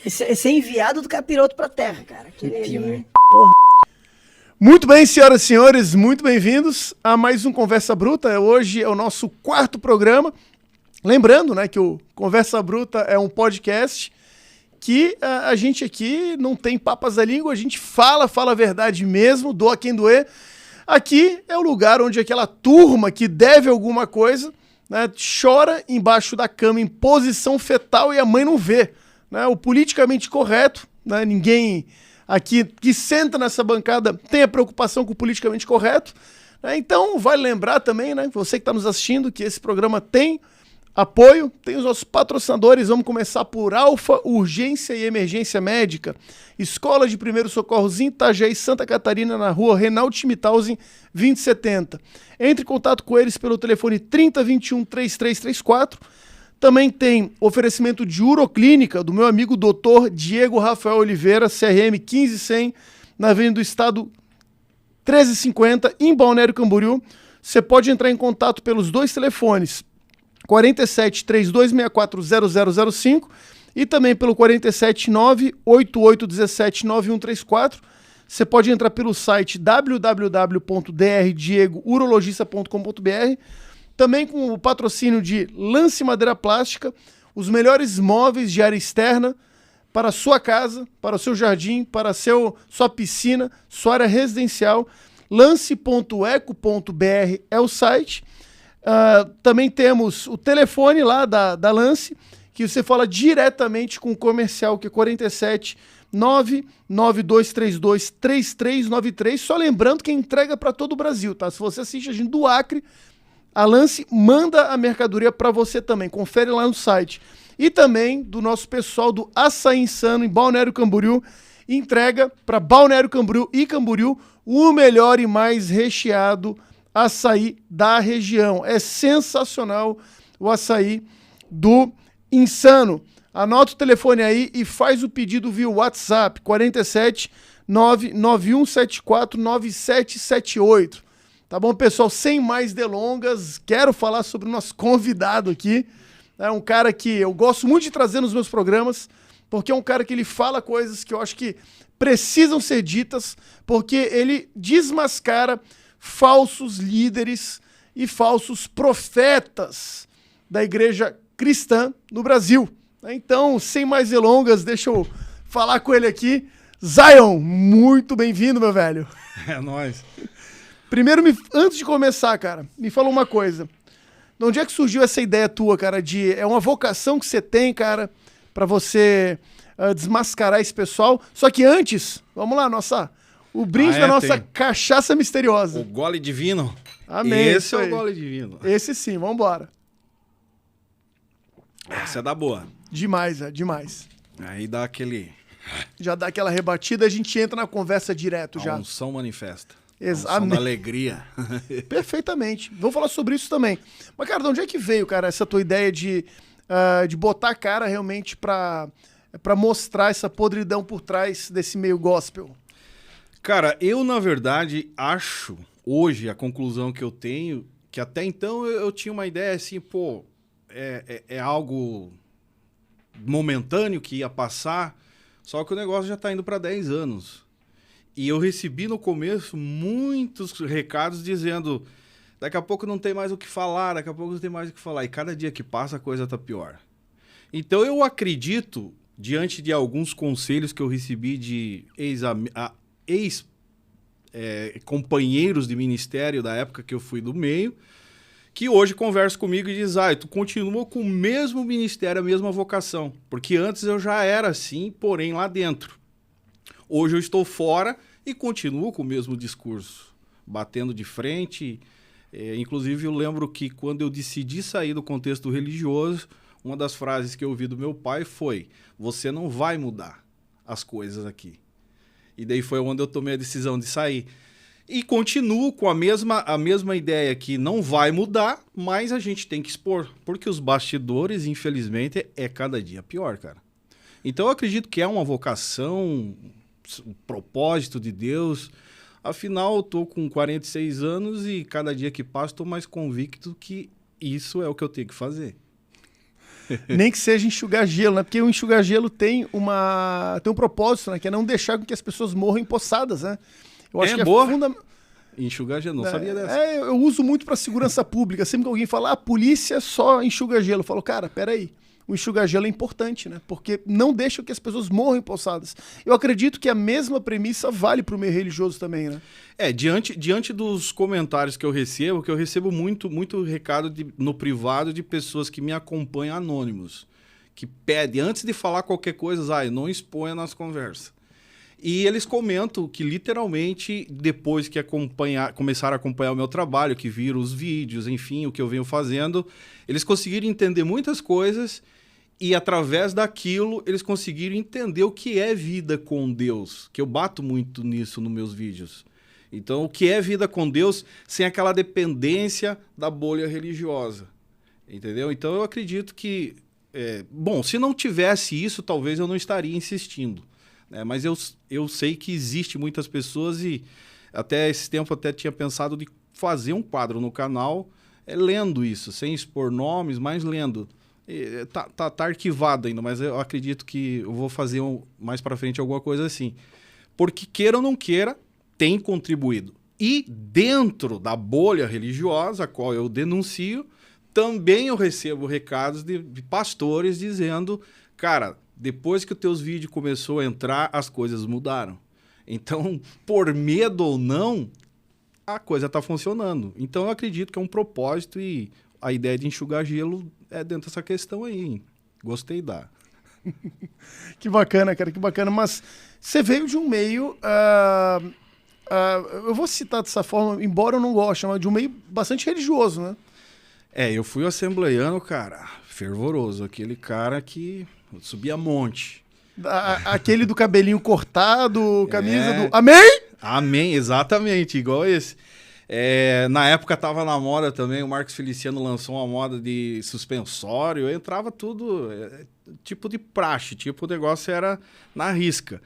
Esse é enviado do capiroto pra terra, cara. Muito bem, senhoras e senhores, muito bem-vindos a mais um Conversa Bruta. Hoje é o nosso 4º programa. Lembrando, né, que o Conversa Bruta é um podcast que a gente aqui não tem papas à língua, a gente fala a verdade mesmo, doa quem doer. Aqui é o lugar onde aquela turma que deve alguma coisa, né, chora embaixo da cama em posição fetal e a mãe não vê. Né? O politicamente correto, né, ninguém aqui que senta nessa bancada tem a preocupação com o politicamente correto. Né? Então, vale lembrar também, né, você que está nos assistindo, que esse programa tem apoio, tem os nossos patrocinadores. Vamos começar por Alfa Urgência e Emergência Médica, Escola de Primeiros Socorros em Itajaí, Santa Catarina, na rua Reinaldo Schmithausen, 2070. Entre em contato com eles pelo telefone 3021-3334. Também tem oferecimento de uroclínica do meu amigo Dr. Diego Rafael Oliveira, CRM 15100, na Avenida do Estado 1350, em Balneário Camboriú. Você pode entrar em contato pelos dois telefones, 47-3264-0005 e também pelo 479-8817-9134. Você pode entrar pelo site www.drdiegourologista.com.br. Também com o patrocínio de Lance Madeira Plástica, os melhores móveis de área externa para a sua casa, para o seu jardim, para sua piscina, sua área residencial. Lance.eco.br é o site. Também temos o telefone lá da Lance, que você fala diretamente com o comercial, que é 47-99232-3393. Só lembrando que entrega para todo o Brasil, tá? Se você assiste a gente do Acre, a Lance manda a mercadoria para você também. Confere lá no site. E também do nosso pessoal do Açaí Insano, em Balneário Camboriú. Entrega para Balneário Camboriú e Camboriú o melhor e mais recheado açaí da região. É sensacional o açaí do Insano. Anota o telefone aí e faz o pedido via WhatsApp, 47-991749778. Tá bom, pessoal? Sem mais delongas, quero falar sobre o nosso convidado aqui. É um cara que eu gosto muito de trazer nos meus programas, porque é um cara que ele fala coisas que eu acho que precisam ser ditas, porque ele desmascara falsos líderes e falsos profetas da igreja cristã no Brasil. Então, sem mais delongas, deixa eu falar com ele aqui. Zion, muito bem-vindo, meu velho. É nóis. Primeiro, antes de começar, cara, me fala uma coisa. De onde é que surgiu essa ideia tua, cara, é uma vocação que você tem, cara, pra você desmascarar esse pessoal? Só que antes, vamos lá, o brinde da nossa cachaça misteriosa. O gole divino. Amém. Esse é o gole divino. Esse sim, vambora. Essa é da boa. Demais, demais. Aí dá aquele... Já dá aquela rebatida, a gente entra na conversa direto já. A unção manifesta. Exatamente. A unção da alegria. Perfeitamente. Vamos falar sobre isso também. Mas, cara, de onde é que veio, cara, essa tua ideia de botar a cara realmente pra mostrar essa podridão por trás desse meio gospel? Cara, eu, na verdade, acho, hoje, a conclusão que eu tenho, que até então eu tinha uma ideia assim, pô, é algo momentâneo que ia passar, só que o negócio já tá indo para 10 anos. E eu recebi no começo muitos recados dizendo, daqui a pouco não tem mais o que falar, daqui a pouco não tem mais o que falar. E cada dia que passa a coisa tá pior. Então eu acredito, diante de alguns conselhos que eu recebi de ex-companheiros de ministério da época que eu fui do meio, que hoje conversa comigo e diz, tu continua com o mesmo ministério, a mesma vocação. Porque antes eu já era assim, porém lá dentro. Hoje eu estou fora e continuo com o mesmo discurso, batendo de frente. Inclusive eu lembro que quando eu decidi sair do contexto religioso, uma das frases que eu ouvi do meu pai foi, você não vai mudar as coisas aqui. E daí foi onde eu tomei a decisão de sair. E continuo com a mesma ideia que não vai mudar, mas a gente tem que expor. Porque os bastidores, infelizmente, é cada dia pior, cara. Então eu acredito que é uma vocação, um propósito de Deus. Afinal, eu tô com 46 anos e cada dia que passa estou mais convicto que isso é o que eu tenho que fazer. Nem que seja enxugar gelo, né? Porque o enxugar gelo tem um propósito, né? Que é não deixar com que as pessoas morram empossadas, né? Eu acho que boa. é fundamental. Enxugar gelo, não sabia dessa. Eu uso muito para segurança pública. Sempre que alguém fala, a polícia só enxuga gelo, eu falo, cara, peraí. O enxugar gelo é importante, né? Porque não deixa que as pessoas morram empossadas. Eu acredito que a mesma premissa vale para o meio religioso também, né? Diante dos comentários que eu recebo muito recado no privado de pessoas que me acompanham anônimos, que pedem, antes de falar qualquer coisa, não exponha nas conversas. E eles comentam que, literalmente, depois que começaram a acompanhar o meu trabalho, que viram os vídeos, enfim, o que eu venho fazendo, eles conseguiram entender muitas coisas e, através daquilo, eles conseguiram entender o que é vida com Deus, que eu bato muito nisso nos meus vídeos. Então, o que é vida com Deus sem aquela dependência da bolha religiosa, entendeu? Então, eu acredito que, se não tivesse isso, talvez eu não estaria insistindo. Mas eu sei que existe muitas pessoas e até esse tempo até tinha pensado de fazer um quadro no canal lendo isso, sem expor nomes, mas lendo. Tá arquivado ainda, mas eu acredito que eu vou fazer mais para frente alguma coisa assim. Porque queira ou não queira, tem contribuído. E dentro da bolha religiosa, a qual eu denuncio, também eu recebo recados de pastores dizendo, cara, depois que os teus vídeos começou a entrar, as coisas mudaram. Então, por medo ou não, a coisa está funcionando. Então, eu acredito que é um propósito e a ideia de enxugar gelo é dentro dessa questão aí. Hein? Gostei da... Que bacana, cara, que bacana. Mas você veio de um meio... eu vou citar dessa forma, embora eu não goste, mas de um meio bastante religioso, né? Eu fui assembleiano, cara, fervoroso. Aquele cara que... subia monte. Aquele do cabelinho cortado, camisa do... Amém? Amém, exatamente, igual esse. Na época tava na moda também, o Marcos Feliciano lançou uma moda de suspensório, entrava tudo, tipo de praxe, tipo o negócio era na risca.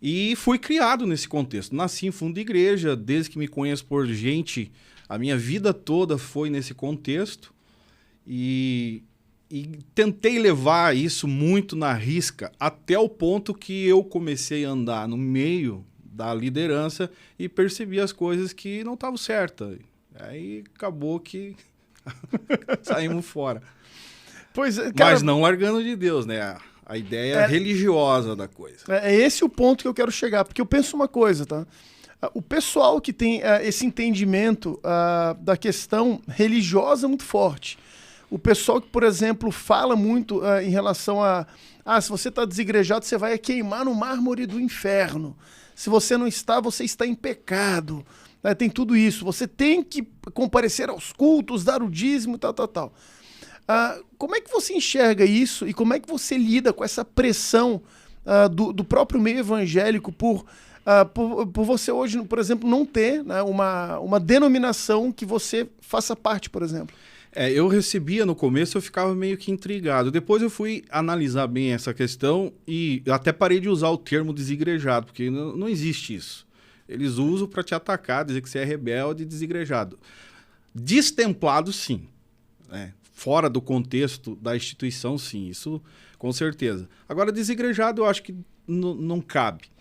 E fui criado nesse contexto. Nasci em fundo de igreja, desde que me conheço por gente, a minha vida toda foi nesse contexto. E tentei levar isso muito na risca, até o ponto que eu comecei a andar no meio da liderança e percebi as coisas que não estavam certas. Aí acabou que saímos fora. Pois é, cara, mas não largando de Deus, né? A ideia religiosa da coisa. É esse o ponto que eu quero chegar, porque eu penso uma coisa, tá? O pessoal que tem esse entendimento da questão religiosa muito forte, o pessoal que, por exemplo, fala muito em relação se você está desigrejado, você vai queimar no mármore do inferno. Se você não está, você está em pecado. Tem tudo isso. Você tem que comparecer aos cultos, dar o dízimo, tal. Como é que você enxerga isso e como é que você lida com essa pressão do próprio meio evangélico por você hoje, por exemplo, não ter, né, uma denominação que você faça parte, por exemplo? Eu recebia no começo, eu ficava meio que intrigado. Depois eu fui analisar bem essa questão e até parei de usar o termo desigrejado, porque não existe isso. Eles usam para te atacar, dizer que você é rebelde e desigrejado. Destemplado, sim. Fora do contexto da instituição, sim. Isso, com certeza. Agora, desigrejado, eu acho que não cabe.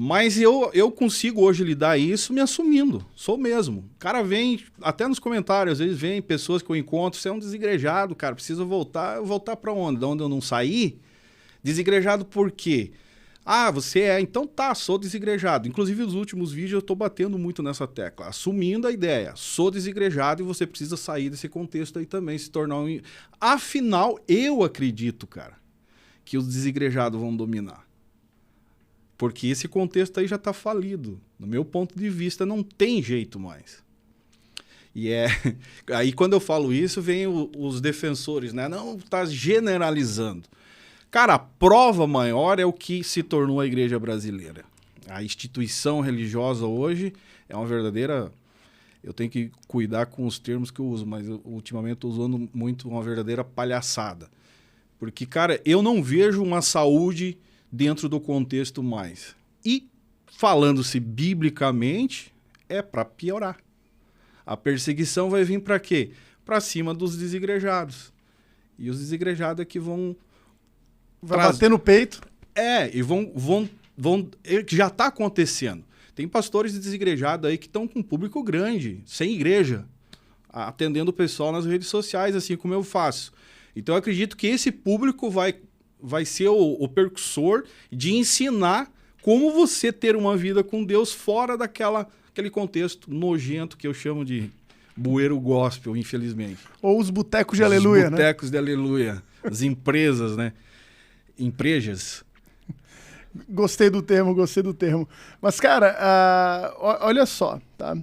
Mas eu consigo hoje lidar isso me assumindo. Sou mesmo. O cara vem, até nos comentários, às vezes vem pessoas que eu encontro, você é um desigrejado, cara, precisa voltar. Eu voltar para onde? De onde eu não saí? Desigrejado por quê? Você então tá, sou desigrejado. Inclusive, nos últimos vídeos eu tô batendo muito nessa tecla, assumindo a ideia. Sou desigrejado e você precisa sair desse contexto aí também, se tornar um... Afinal, eu acredito, cara, que os desigrejados vão dominar. Porque esse contexto aí já está falido. No meu ponto de vista, não tem jeito mais. E aí, quando eu falo isso, vem os defensores, né? Não, está generalizando. Cara, a prova maior é o que se tornou a igreja brasileira. A instituição religiosa hoje é uma verdadeira... Eu tenho que cuidar com os termos que eu uso, mas ultimamente estou usando muito uma verdadeira palhaçada. Porque, cara, eu não vejo uma saúde... dentro do contexto mais. E, falando-se biblicamente, é para piorar. A perseguição vai vir para quê? Para cima dos desigrejados. E os desigrejados é que vão... Vai bater no peito. E que já está acontecendo. Tem pastores desigrejados aí que estão com um público grande, sem igreja, atendendo o pessoal nas redes sociais, assim como eu faço. Então eu acredito que esse público vai ser o percussor de ensinar como você ter uma vida com Deus fora daquele contexto nojento que eu chamo de bueiro gospel, infelizmente. Ou os botecos de aleluia, Os botecos de aleluia. As empresas, né? Emprejas. Gostei do termo. Mas, cara, olha só, tá?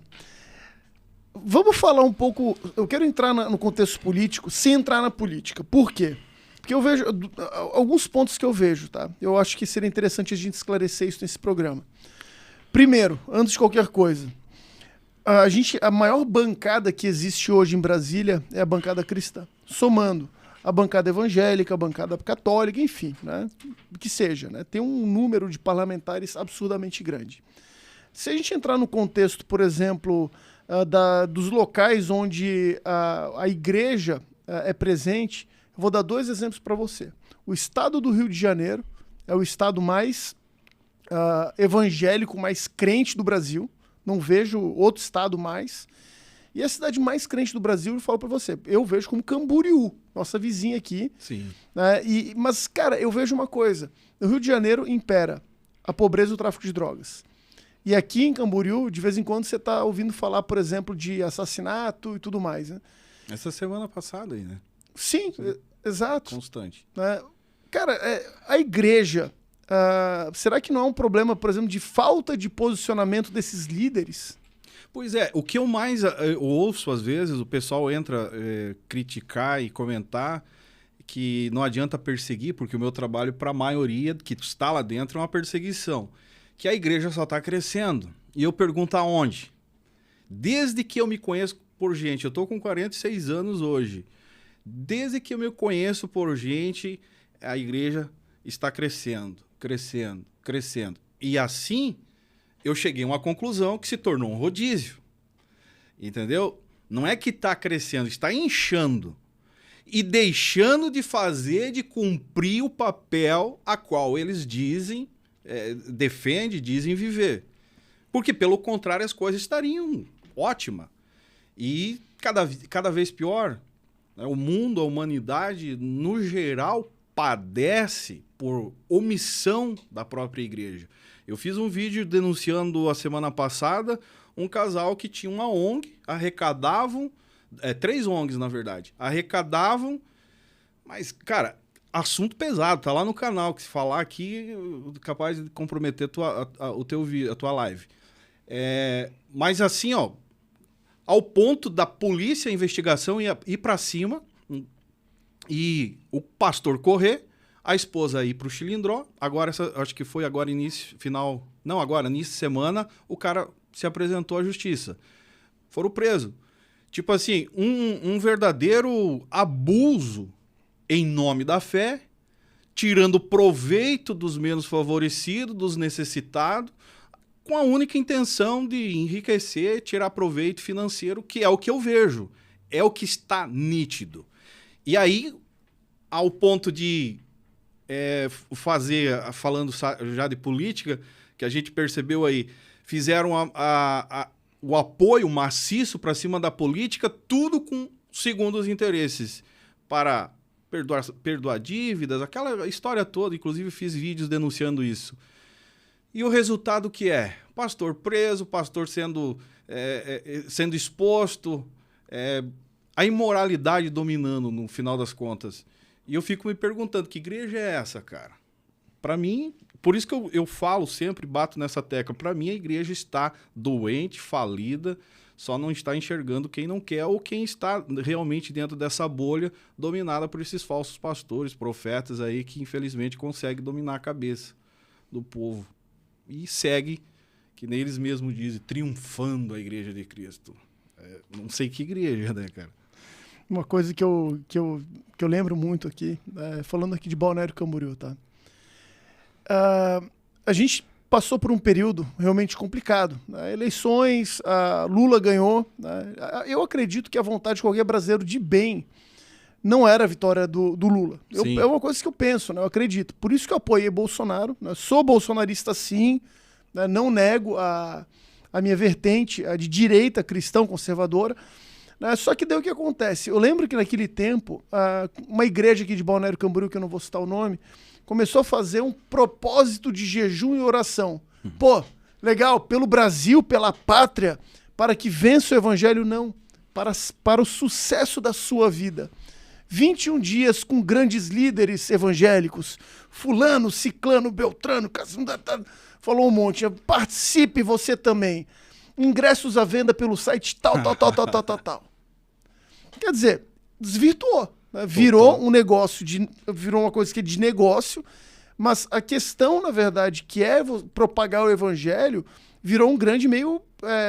Vamos falar um pouco... Eu quero entrar no contexto político sem entrar na política. Por quê? Porque eu vejo... Alguns pontos que eu vejo, tá? Eu acho que seria interessante a gente esclarecer isso nesse programa. Primeiro, antes de qualquer coisa, a maior bancada que existe hoje em Brasília é a bancada cristã. Somando a bancada evangélica, a bancada católica, enfim, né? Que seja, né? Tem um número de parlamentares absurdamente grande. Se a gente entrar no contexto, por exemplo, dos locais onde a igreja é presente, eu vou dar 2 exemplos para você. O estado do Rio de Janeiro é o estado mais evangélico, mais crente do Brasil. Não vejo outro estado mais. E a cidade mais crente do Brasil, eu falo para você, eu vejo como Camboriú, nossa vizinha aqui. Sim. Mas, cara, eu vejo uma coisa. No Rio de Janeiro impera a pobreza e o tráfico de drogas. E aqui em Camboriú, de vez em quando, você está ouvindo falar, por exemplo, de assassinato e tudo mais. Né? Essa semana passada aí, né? Sim. Exato. Constante. Cara, a igreja, será que não é um problema, por exemplo, de falta de posicionamento desses líderes? Pois é, o que eu mais ouço às vezes, o pessoal entra criticar e comentar que não adianta perseguir, porque o meu trabalho para a maioria que está lá dentro é uma perseguição, que a igreja só está crescendo. E eu pergunto aonde? Desde que eu me conheço por gente, eu estou com 46 anos hoje, desde que eu me conheço por gente, a igreja está crescendo. E assim... eu cheguei a uma conclusão que se tornou um rodízio, entendeu? Não é que está crescendo, está inchando e deixando de fazer, de cumprir o papel a qual eles dizem, dizem viver. Porque, pelo contrário, as coisas estariam ótimas. E cada vez pior, né? O mundo, a humanidade, no geral, padece por omissão da própria igreja. Eu fiz um vídeo denunciando a semana passada um casal que tinha uma ONG, arrecadavam, 3 ONGs na verdade, arrecadavam, mas, cara, assunto pesado, tá lá no canal, que se falar aqui, capaz de comprometer a tua live. Mas assim, ó, ao ponto da polícia, a investigação ir para cima e o pastor correr, a esposa ir para o Chilindró, acho que foi início de semana, o cara se apresentou à justiça. Foram presos. Tipo assim, um verdadeiro abuso em nome da fé, tirando proveito dos menos favorecidos, dos necessitados, com a única intenção de enriquecer, tirar proveito financeiro, que é o que eu vejo. É o que está nítido. E aí, ao ponto de... falando já de política, que a gente percebeu aí, fizeram o apoio maciço para cima da política, tudo segundo os interesses, para perdoar dívidas, aquela história toda, inclusive fiz vídeos denunciando isso. E o resultado que é? Pastor preso, pastor sendo exposto, a imoralidade dominando no final das contas. E eu fico me perguntando, que igreja é essa, cara? Para mim, por isso que eu falo sempre, bato nessa tecla, para mim a igreja está doente, falida, só não está enxergando quem não quer ou quem está realmente dentro dessa bolha dominada por esses falsos pastores, profetas aí que infelizmente conseguem dominar a cabeça do povo. E segue, que nem eles mesmos dizem, triunfando a igreja de Cristo. Não sei que igreja, né, cara? Uma coisa que eu lembro muito aqui, falando aqui de Balneário Camboriú, tá? A gente passou por um período realmente complicado. Né? Eleições, Lula ganhou. Né? Eu acredito que a vontade de qualquer brasileiro de bem não era a vitória do Lula. Sim. É uma coisa que eu penso, né? Eu acredito. Por isso que eu apoiei Bolsonaro, né? Sou bolsonarista sim, né? Não nego a minha vertente, a de direita, cristão, conservadora. Né? Só que daí o que acontece? Eu lembro que naquele tempo, uma igreja aqui de Balneário Camboriú, que eu não vou citar o nome, começou a fazer um propósito de jejum e oração. Pô, legal, pelo Brasil, pela pátria, para que vença o evangelho, não. Para o sucesso da sua vida. 21 dias com grandes líderes evangélicos. Fulano, Ciclano, Beltrano, falou um monte. Participe você também. Ingressos à venda pelo site tal. Quer dizer, desvirtuou. Né? Virou um negócio, virou uma coisa que é de negócio, mas a questão, na verdade, que é propagar o evangelho, virou um grande meio,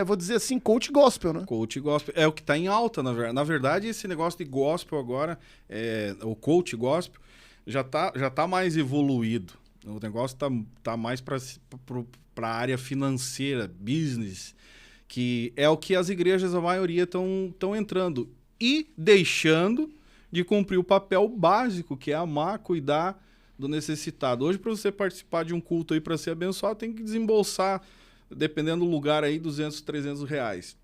vou dizer assim, coach gospel, né? Coach gospel. É o que está em alta, na verdade, esse negócio de gospel agora, o coach gospel, já tá mais evoluído. O negócio tá mais para a área financeira, business, que é o que as igrejas, a maioria, estão entrando. E deixando de cumprir o papel básico, que é amar, cuidar do necessitado. Hoje, para você participar de um culto aí, para ser abençoado, tem que desembolsar, dependendo do lugar aí, 200, 300 reais.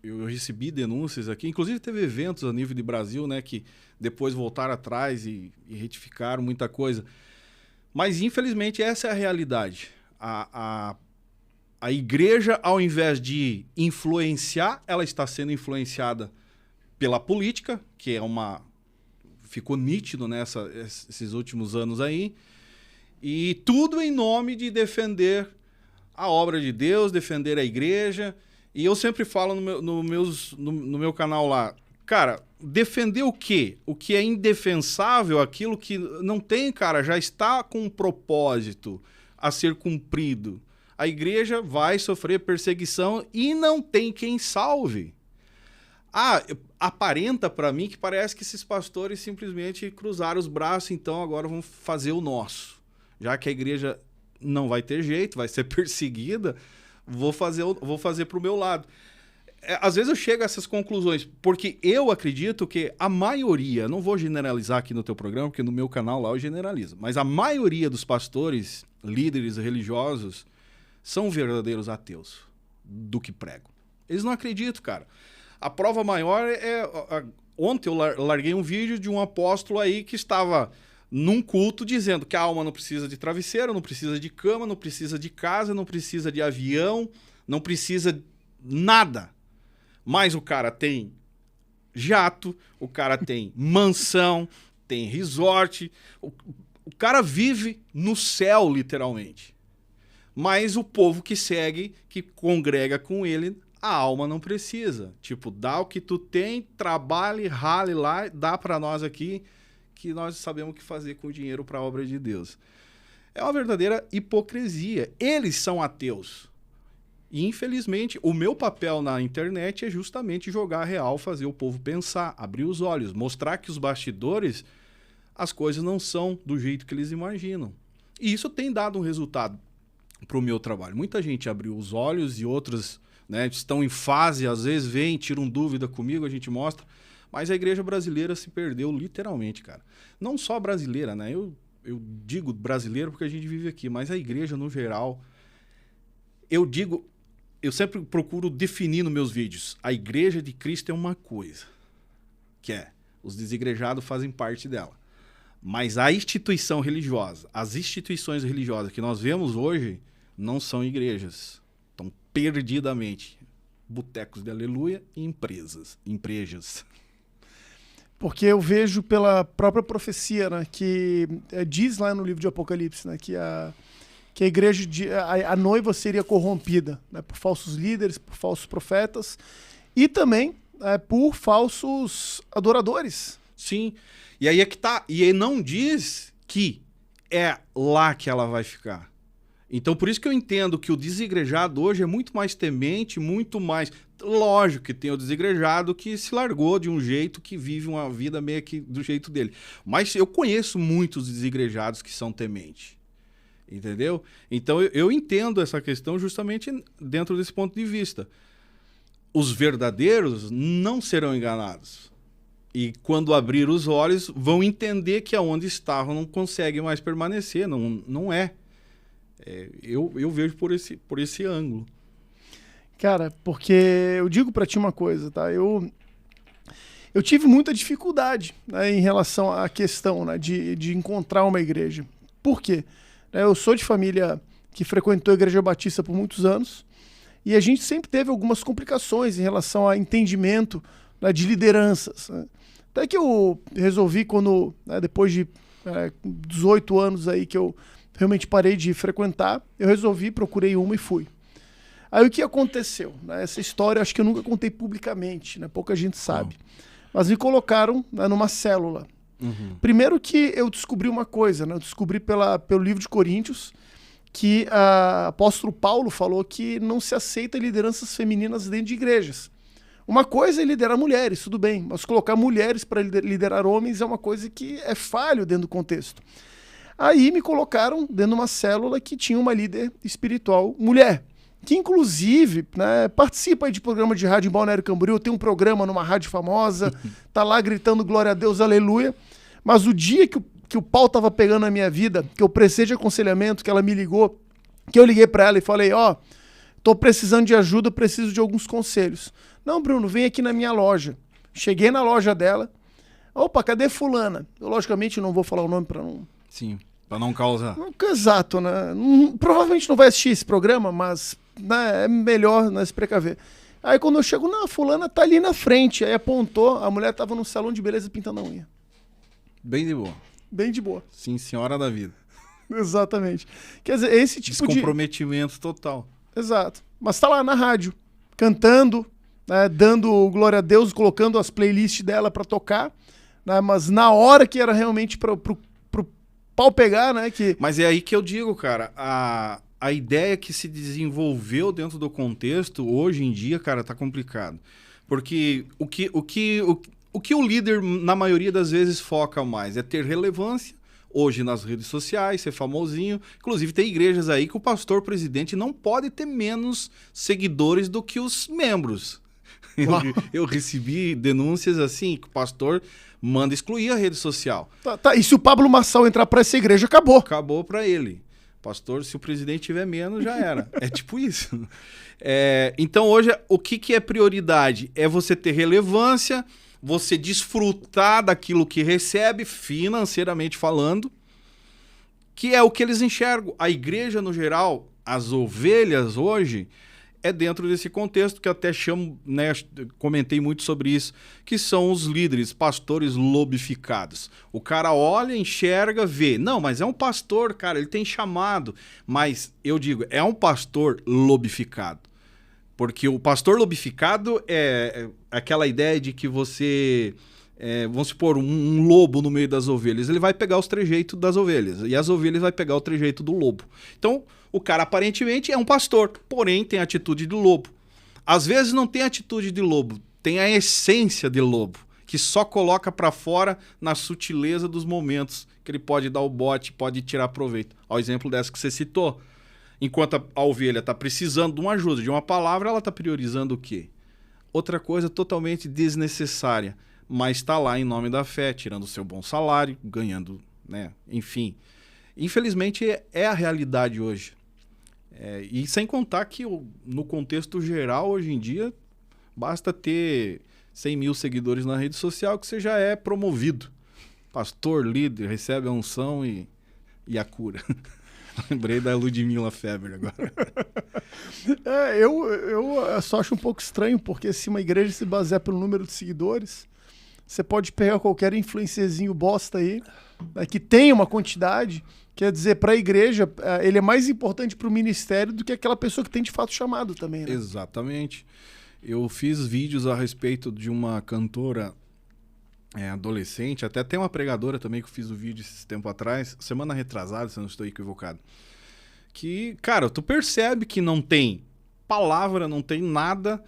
Eu recebi denúncias aqui, inclusive teve eventos a nível de Brasil, né, que depois voltaram atrás e retificaram muita coisa. Mas, infelizmente, essa é a realidade. A igreja, ao invés de influenciar, ela está sendo influenciada pela política, que ficou nítido esses últimos anos aí, e tudo em nome de defender a obra de Deus, defender a igreja. E eu sempre falo no meu canal lá, cara, defender o quê? O que é indefensável, aquilo que não tem, cara, já está com um propósito a ser cumprido. A igreja vai sofrer perseguição e não tem quem salve. Aparenta para mim que parece que esses pastores simplesmente cruzaram os braços, então agora vão fazer o nosso. Já que a igreja não vai ter jeito, vai ser perseguida, vou fazer para o meu lado. Às vezes eu chego a essas conclusões, porque eu acredito que a maioria, não vou generalizar aqui no teu programa, porque no meu canal lá eu generalizo, mas a maioria dos pastores, líderes religiosos, são verdadeiros ateus do que pregam. Eles não acreditam, cara. A prova maior ontem eu larguei um vídeo de um apóstolo aí que estava num culto dizendo que a alma não precisa de travesseiro, não precisa de cama, não precisa de casa, não precisa de avião, não precisa nada. Mas o cara tem jato, o cara tem mansão, tem resort, o cara vive no céu, literalmente. Mas o povo que segue, que congrega com ele, a alma não precisa. Tipo, dá o que tu tem, trabalhe, rale lá, dá para nós aqui, que nós sabemos o que fazer com o dinheiro para a obra de Deus. É uma verdadeira hipocrisia. Eles são ateus. E, infelizmente, o meu papel na internet é justamente jogar a real, fazer o povo pensar, abrir os olhos, mostrar que os bastidores, as coisas não são do jeito que eles imaginam. E isso tem dado um resultado para o meu trabalho. Muita gente abriu os olhos e outros, né, estão em fase, às vezes vêm, tiram dúvida comigo, a gente mostra. Mas a igreja brasileira se perdeu literalmente, cara. Não só brasileira, né? Eu digo brasileiro porque a gente vive aqui, mas a igreja no geral, eu sempre procuro definir nos meus vídeos. A igreja de Cristo é uma coisa, que é, os desigrejados fazem parte dela. Mas a instituição religiosa, as instituições religiosas que nós vemos hoje, não são igrejas. Estão perdidamente. Botecos de aleluia e empresas. Porque eu vejo pela própria profecia, né, que diz lá no livro de Apocalipse, né, que a igreja, a noiva seria corrompida, né, por falsos líderes, por falsos profetas e também por falsos adoradores. Sim, e aí é que tá. E ele não diz que é lá que ela vai ficar. Então, por isso que eu entendo que o desigrejado hoje é muito mais temente, muito mais... Lógico que tem o desigrejado que se largou de um jeito, que vive uma vida meio que do jeito dele. Mas eu conheço muitos desigrejados que são tementes. Entendeu? Então, eu entendo essa questão justamente dentro desse ponto de vista. Os verdadeiros não serão enganados. E quando abrir os olhos, vão entender que aonde estavam não conseguem mais permanecer. Não é. Eu vejo por esse ângulo. Cara, porque eu digo pra ti uma coisa, tá? Eu tive muita dificuldade, né, em relação à questão, né, de encontrar uma igreja. Por quê? Eu sou de família que frequentou a Igreja Batista por muitos anos e a gente sempre teve algumas complicações em relação a entendimento, né, de lideranças, né? Até que eu resolvi, né, depois de 18 anos aí que eu realmente parei de frequentar, eu resolvi, procurei uma e fui. Aí o que aconteceu? Né, essa história acho que eu nunca contei publicamente, né, pouca gente sabe. Mas me colocaram, né, numa célula. Uhum. Primeiro que eu descobri uma coisa, né, eu descobri pelo livro de Coríntios que o apóstolo Paulo falou que não se aceita lideranças femininas dentro de igrejas. Uma coisa é liderar mulheres, tudo bem, mas colocar mulheres para liderar homens é uma coisa que é falho dentro do contexto. Aí me colocaram dentro de uma célula que tinha uma líder espiritual mulher, que inclusive, né, participa aí de programa de rádio em Balneário Camboriú, tem um programa numa rádio famosa, tá lá gritando glória a Deus, aleluia. Mas o dia que o pau tava pegando na minha vida, que eu precisei de aconselhamento, que ela me ligou, que eu liguei para ela e falei, tô precisando de ajuda, preciso de alguns conselhos. Não, Bruno, vem aqui na minha loja. Cheguei na loja dela. Opa, cadê fulana? Eu, logicamente, não vou falar o nome para não... Sim, para não causar. Exato, né? Provavelmente não vai assistir esse programa, mas, né, é melhor, né, se precaver. Aí quando eu chego, não, a fulana tá ali na frente. Aí apontou, a mulher tava no salão de beleza pintando a unha. Bem de boa. Bem de boa. Sim, senhora da vida. Exatamente. Quer dizer, esse tipo de... Descomprometimento total. Exato. Mas tá lá na rádio, cantando, né, dando glória a Deus, colocando as playlists dela pra tocar, né, mas na hora que era realmente pro pau pegar, né, que... Mas é aí que eu digo, cara, a ideia que se desenvolveu dentro do contexto, hoje em dia, cara, tá complicado. Porque o que o líder, na maioria das vezes, foca mais é ter relevância, hoje nas redes sociais, ser famosinho. Inclusive, tem igrejas aí que o pastor presidente não pode ter menos seguidores do que os membros. Eu recebi denúncias assim, que o pastor manda excluir a rede social. Tá, e se o Pablo Marçal entrar pra essa igreja, acabou. Acabou pra ele. Pastor, se o presidente tiver menos, já era. É tipo isso. Então, hoje, o que é prioridade? É você ter relevância, você desfrutar daquilo que recebe, financeiramente falando, que é o que eles enxergam. A igreja, no geral, as ovelhas hoje, é dentro desse contexto que eu até chamo, né, comentei muito sobre isso, que são os líderes, pastores lobificados. O cara olha, enxerga, vê. Não, mas é um pastor, cara, ele tem chamado. Mas, eu digo, é um pastor lobificado. Porque o pastor lobificado é aquela ideia de que você... vamos supor, um lobo no meio das ovelhas. Ele vai pegar os trejeitos das ovelhas. E as ovelhas vai pegar o trejeito do lobo. Então, o cara aparentemente é um pastor, porém tem atitude de lobo. Às vezes não tem atitude de lobo, tem a essência de lobo, que só coloca pra fora na sutileza dos momentos que ele pode dar o bote, pode tirar proveito. Ao exemplo dessa que você citou. Enquanto a ovelha está precisando de uma ajuda, de uma palavra, ela está priorizando o quê? Outra coisa totalmente desnecessária, mas está lá em nome da fé, tirando o seu bom salário, ganhando, né? Enfim. Infelizmente é a realidade hoje. E sem contar que no contexto geral, hoje em dia, basta ter 100 mil seguidores na rede social que você já é promovido. Pastor, líder, recebe a unção e a cura. Lembrei da Ludmila Feber agora. Eu só acho um pouco estranho, porque se uma igreja se basear pelo número de seguidores, você pode pegar qualquer influencerzinho bosta aí, né, que tem uma quantidade, quer dizer, para a igreja, ele é mais importante para o ministério do que aquela pessoa que tem de fato chamado também, né? Exatamente. Eu fiz vídeos a respeito de uma cantora adolescente, até tem uma pregadora também que eu fiz o vídeo esse tempo atrás, semana retrasada, se eu não estou equivocado, que, cara, tu percebe que não tem palavra, não tem nada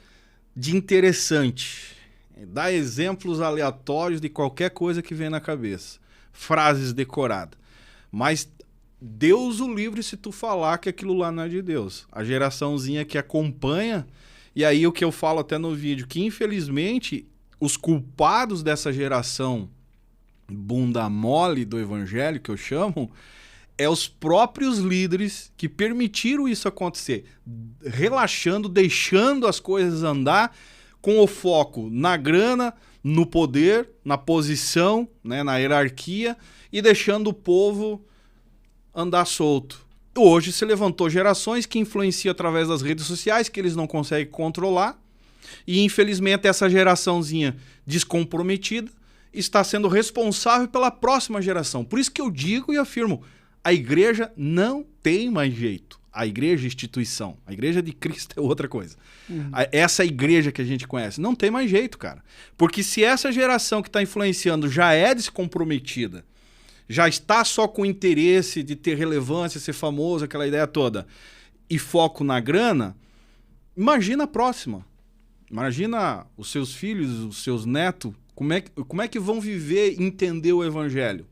de interessante. Dá exemplos aleatórios de qualquer coisa que vem na cabeça. Frases decoradas. Mas Deus o livre se tu falar que aquilo lá não é de Deus. A geraçãozinha que acompanha, e aí o que eu falo até no vídeo, que infelizmente os culpados dessa geração bunda mole do evangelho, que eu chamo, é os próprios líderes que permitiram isso acontecer, relaxando, deixando as coisas andar com o foco na grana, no poder, na posição, né, na hierarquia, e deixando o povo andar solto. Hoje se levantou gerações que influenciam através das redes sociais, que eles não conseguem controlar, e infelizmente essa geraçãozinha descomprometida está sendo responsável pela próxima geração. Por isso que eu digo e afirmo, a igreja não tem mais jeito. A igreja é instituição. A igreja de Cristo é outra coisa. Essa igreja que a gente conhece não tem mais jeito, cara. Porque se essa geração que está influenciando já é descomprometida, já está só com interesse de ter relevância, ser famoso, aquela ideia toda, e foco na grana, imagina a próxima. Imagina os seus filhos, os seus netos, como é que vão viver e entender o evangelho?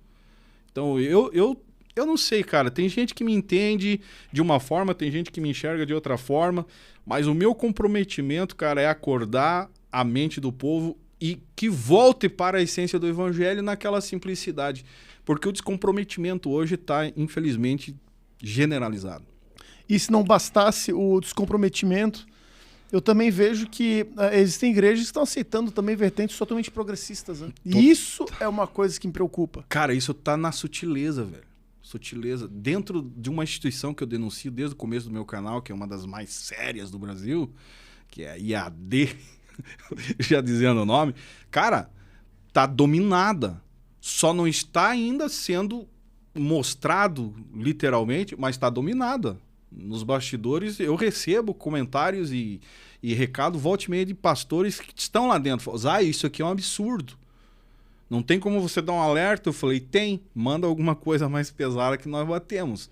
Então, eu não sei, cara. Tem gente que me entende de uma forma, tem gente que me enxerga de outra forma, mas o meu comprometimento, cara, é acordar a mente do povo e que volte para a essência do evangelho naquela simplicidade. Porque o descomprometimento hoje está, infelizmente, generalizado. E se não bastasse o descomprometimento, eu também vejo que existem igrejas que estão aceitando também vertentes totalmente progressistas. Né? E isso é uma coisa que me preocupa. Cara, isso tá na sutileza, velho. Sutileza. Dentro de uma instituição que eu denuncio desde o começo do meu canal, que é uma das mais sérias do Brasil, que é a IAD, já dizendo o nome, cara, tá dominada. Só não está ainda sendo mostrado literalmente, mas está dominada. Nos bastidores eu recebo comentários e recado volta e meia de pastores que estão lá dentro. Falam, isso aqui é um absurdo. Não tem como você dar um alerta? Eu falei, tem. Manda alguma coisa mais pesada que nós batemos.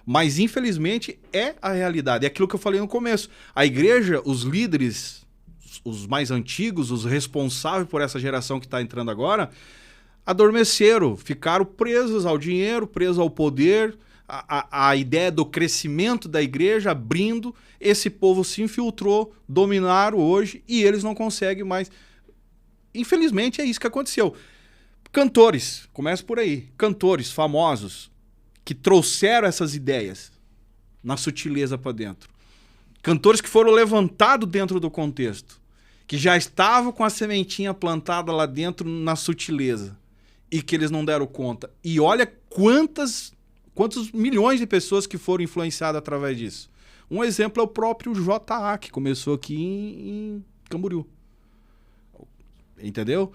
Mas infelizmente é a realidade. É aquilo que eu falei no começo. A igreja, os líderes, os mais antigos, os responsáveis por essa geração que está entrando agora, adormeceram, ficaram presos ao dinheiro, presos ao poder, a ideia do crescimento da igreja abrindo, esse povo se infiltrou, dominaram hoje e eles não conseguem mais. Infelizmente é isso que aconteceu. Cantores, começa por aí, cantores famosos que trouxeram essas ideias na sutileza para dentro. Cantores que foram levantados dentro do contexto, que já estavam com a sementinha plantada lá dentro na sutileza e que eles não deram conta. E olha quantos milhões de pessoas que foram influenciadas através disso. Um exemplo é o próprio J.A., que começou aqui em Camboriú. Entendeu?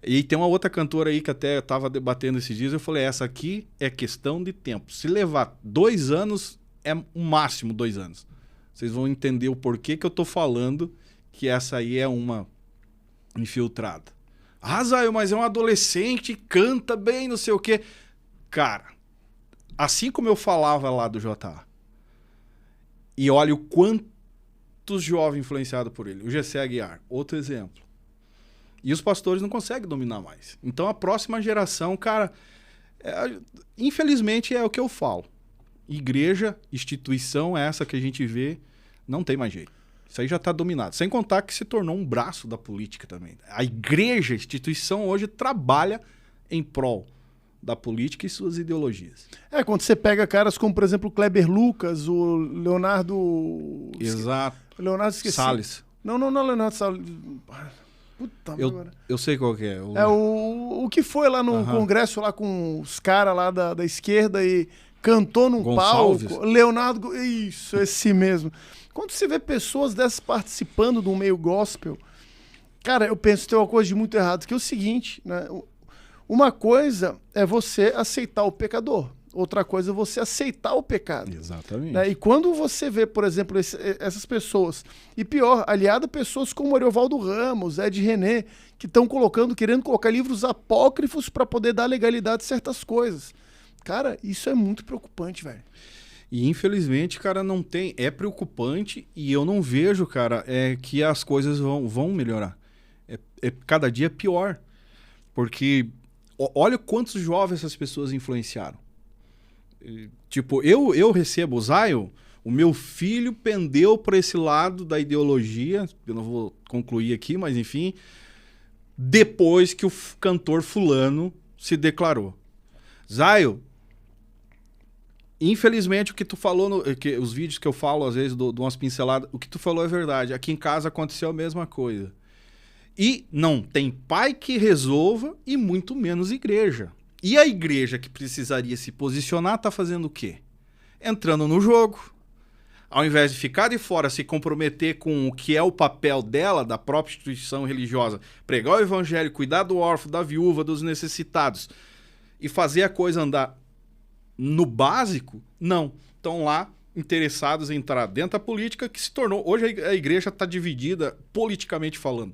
E tem uma outra cantora aí que até estava debatendo esses dias, eu falei, essa aqui é questão de tempo. Se levar 2 anos, é o máximo 2 anos. Vocês vão entender o porquê que eu tô falando que essa aí é uma infiltrada. Zay, mas é um adolescente, canta bem, não sei o quê. Cara, assim como eu falava lá do J.A., e olha o quantos jovens influenciados por ele. O Gessé Aguiar, outro exemplo. E os pastores não conseguem dominar mais. Então a próxima geração, cara, infelizmente é o que eu falo. Igreja, instituição, essa que a gente vê, não tem mais jeito. Isso aí já está dominado. Sem contar que se tornou um braço da política também. A igreja, a instituição, hoje trabalha em prol da política e suas ideologias. Quando você pega caras como, por exemplo, o Kleber Lucas, o Leonardo... Exato. Leonardo esqueci. Salles. Não, Leonardo Salles. Puta, eu sei qual que é. O que foi lá no congresso lá com os caras lá da esquerda e cantou num Gonçalves. palco. Leonardo... Isso, esse mesmo. Quando você vê pessoas dessas participando de um meio gospel, cara, eu penso que tem uma coisa de muito errado, que é o seguinte, né? Uma coisa é você aceitar o pecador, outra coisa é você aceitar o pecado. Exatamente. Né? E quando você vê, por exemplo, essas pessoas, e pior, aliado a pessoas como Ariovaldo Ramos, Ed René, que estão querendo colocar livros apócrifos para poder dar legalidade a certas coisas. Cara, isso é muito preocupante, velho. E infelizmente, cara, não tem... É preocupante e eu não vejo, cara, que as coisas vão melhorar. Cada dia pior. Porque olha quantos jovens essas pessoas influenciaram. Tipo, eu recebo o Zion, o meu filho pendeu para esse lado da ideologia, eu não vou concluir aqui, mas enfim, depois que o cantor fulano se declarou. Zayo, infelizmente o que tu falou, os vídeos que eu falo às vezes, de umas pinceladas, o que tu falou é verdade. Aqui em casa aconteceu a mesma coisa. E não tem pai que resolva e muito menos igreja. E a igreja que precisaria se posicionar tá fazendo o quê? Entrando no jogo. Ao invés de ficar de fora, se comprometer com o que é o papel dela, da própria instituição religiosa, pregar o evangelho, cuidar do órfão, da viúva, dos necessitados, e fazer a coisa andar no básico, não. Estão lá interessados em entrar dentro da política, que se tornou... Hoje a igreja está dividida, politicamente falando,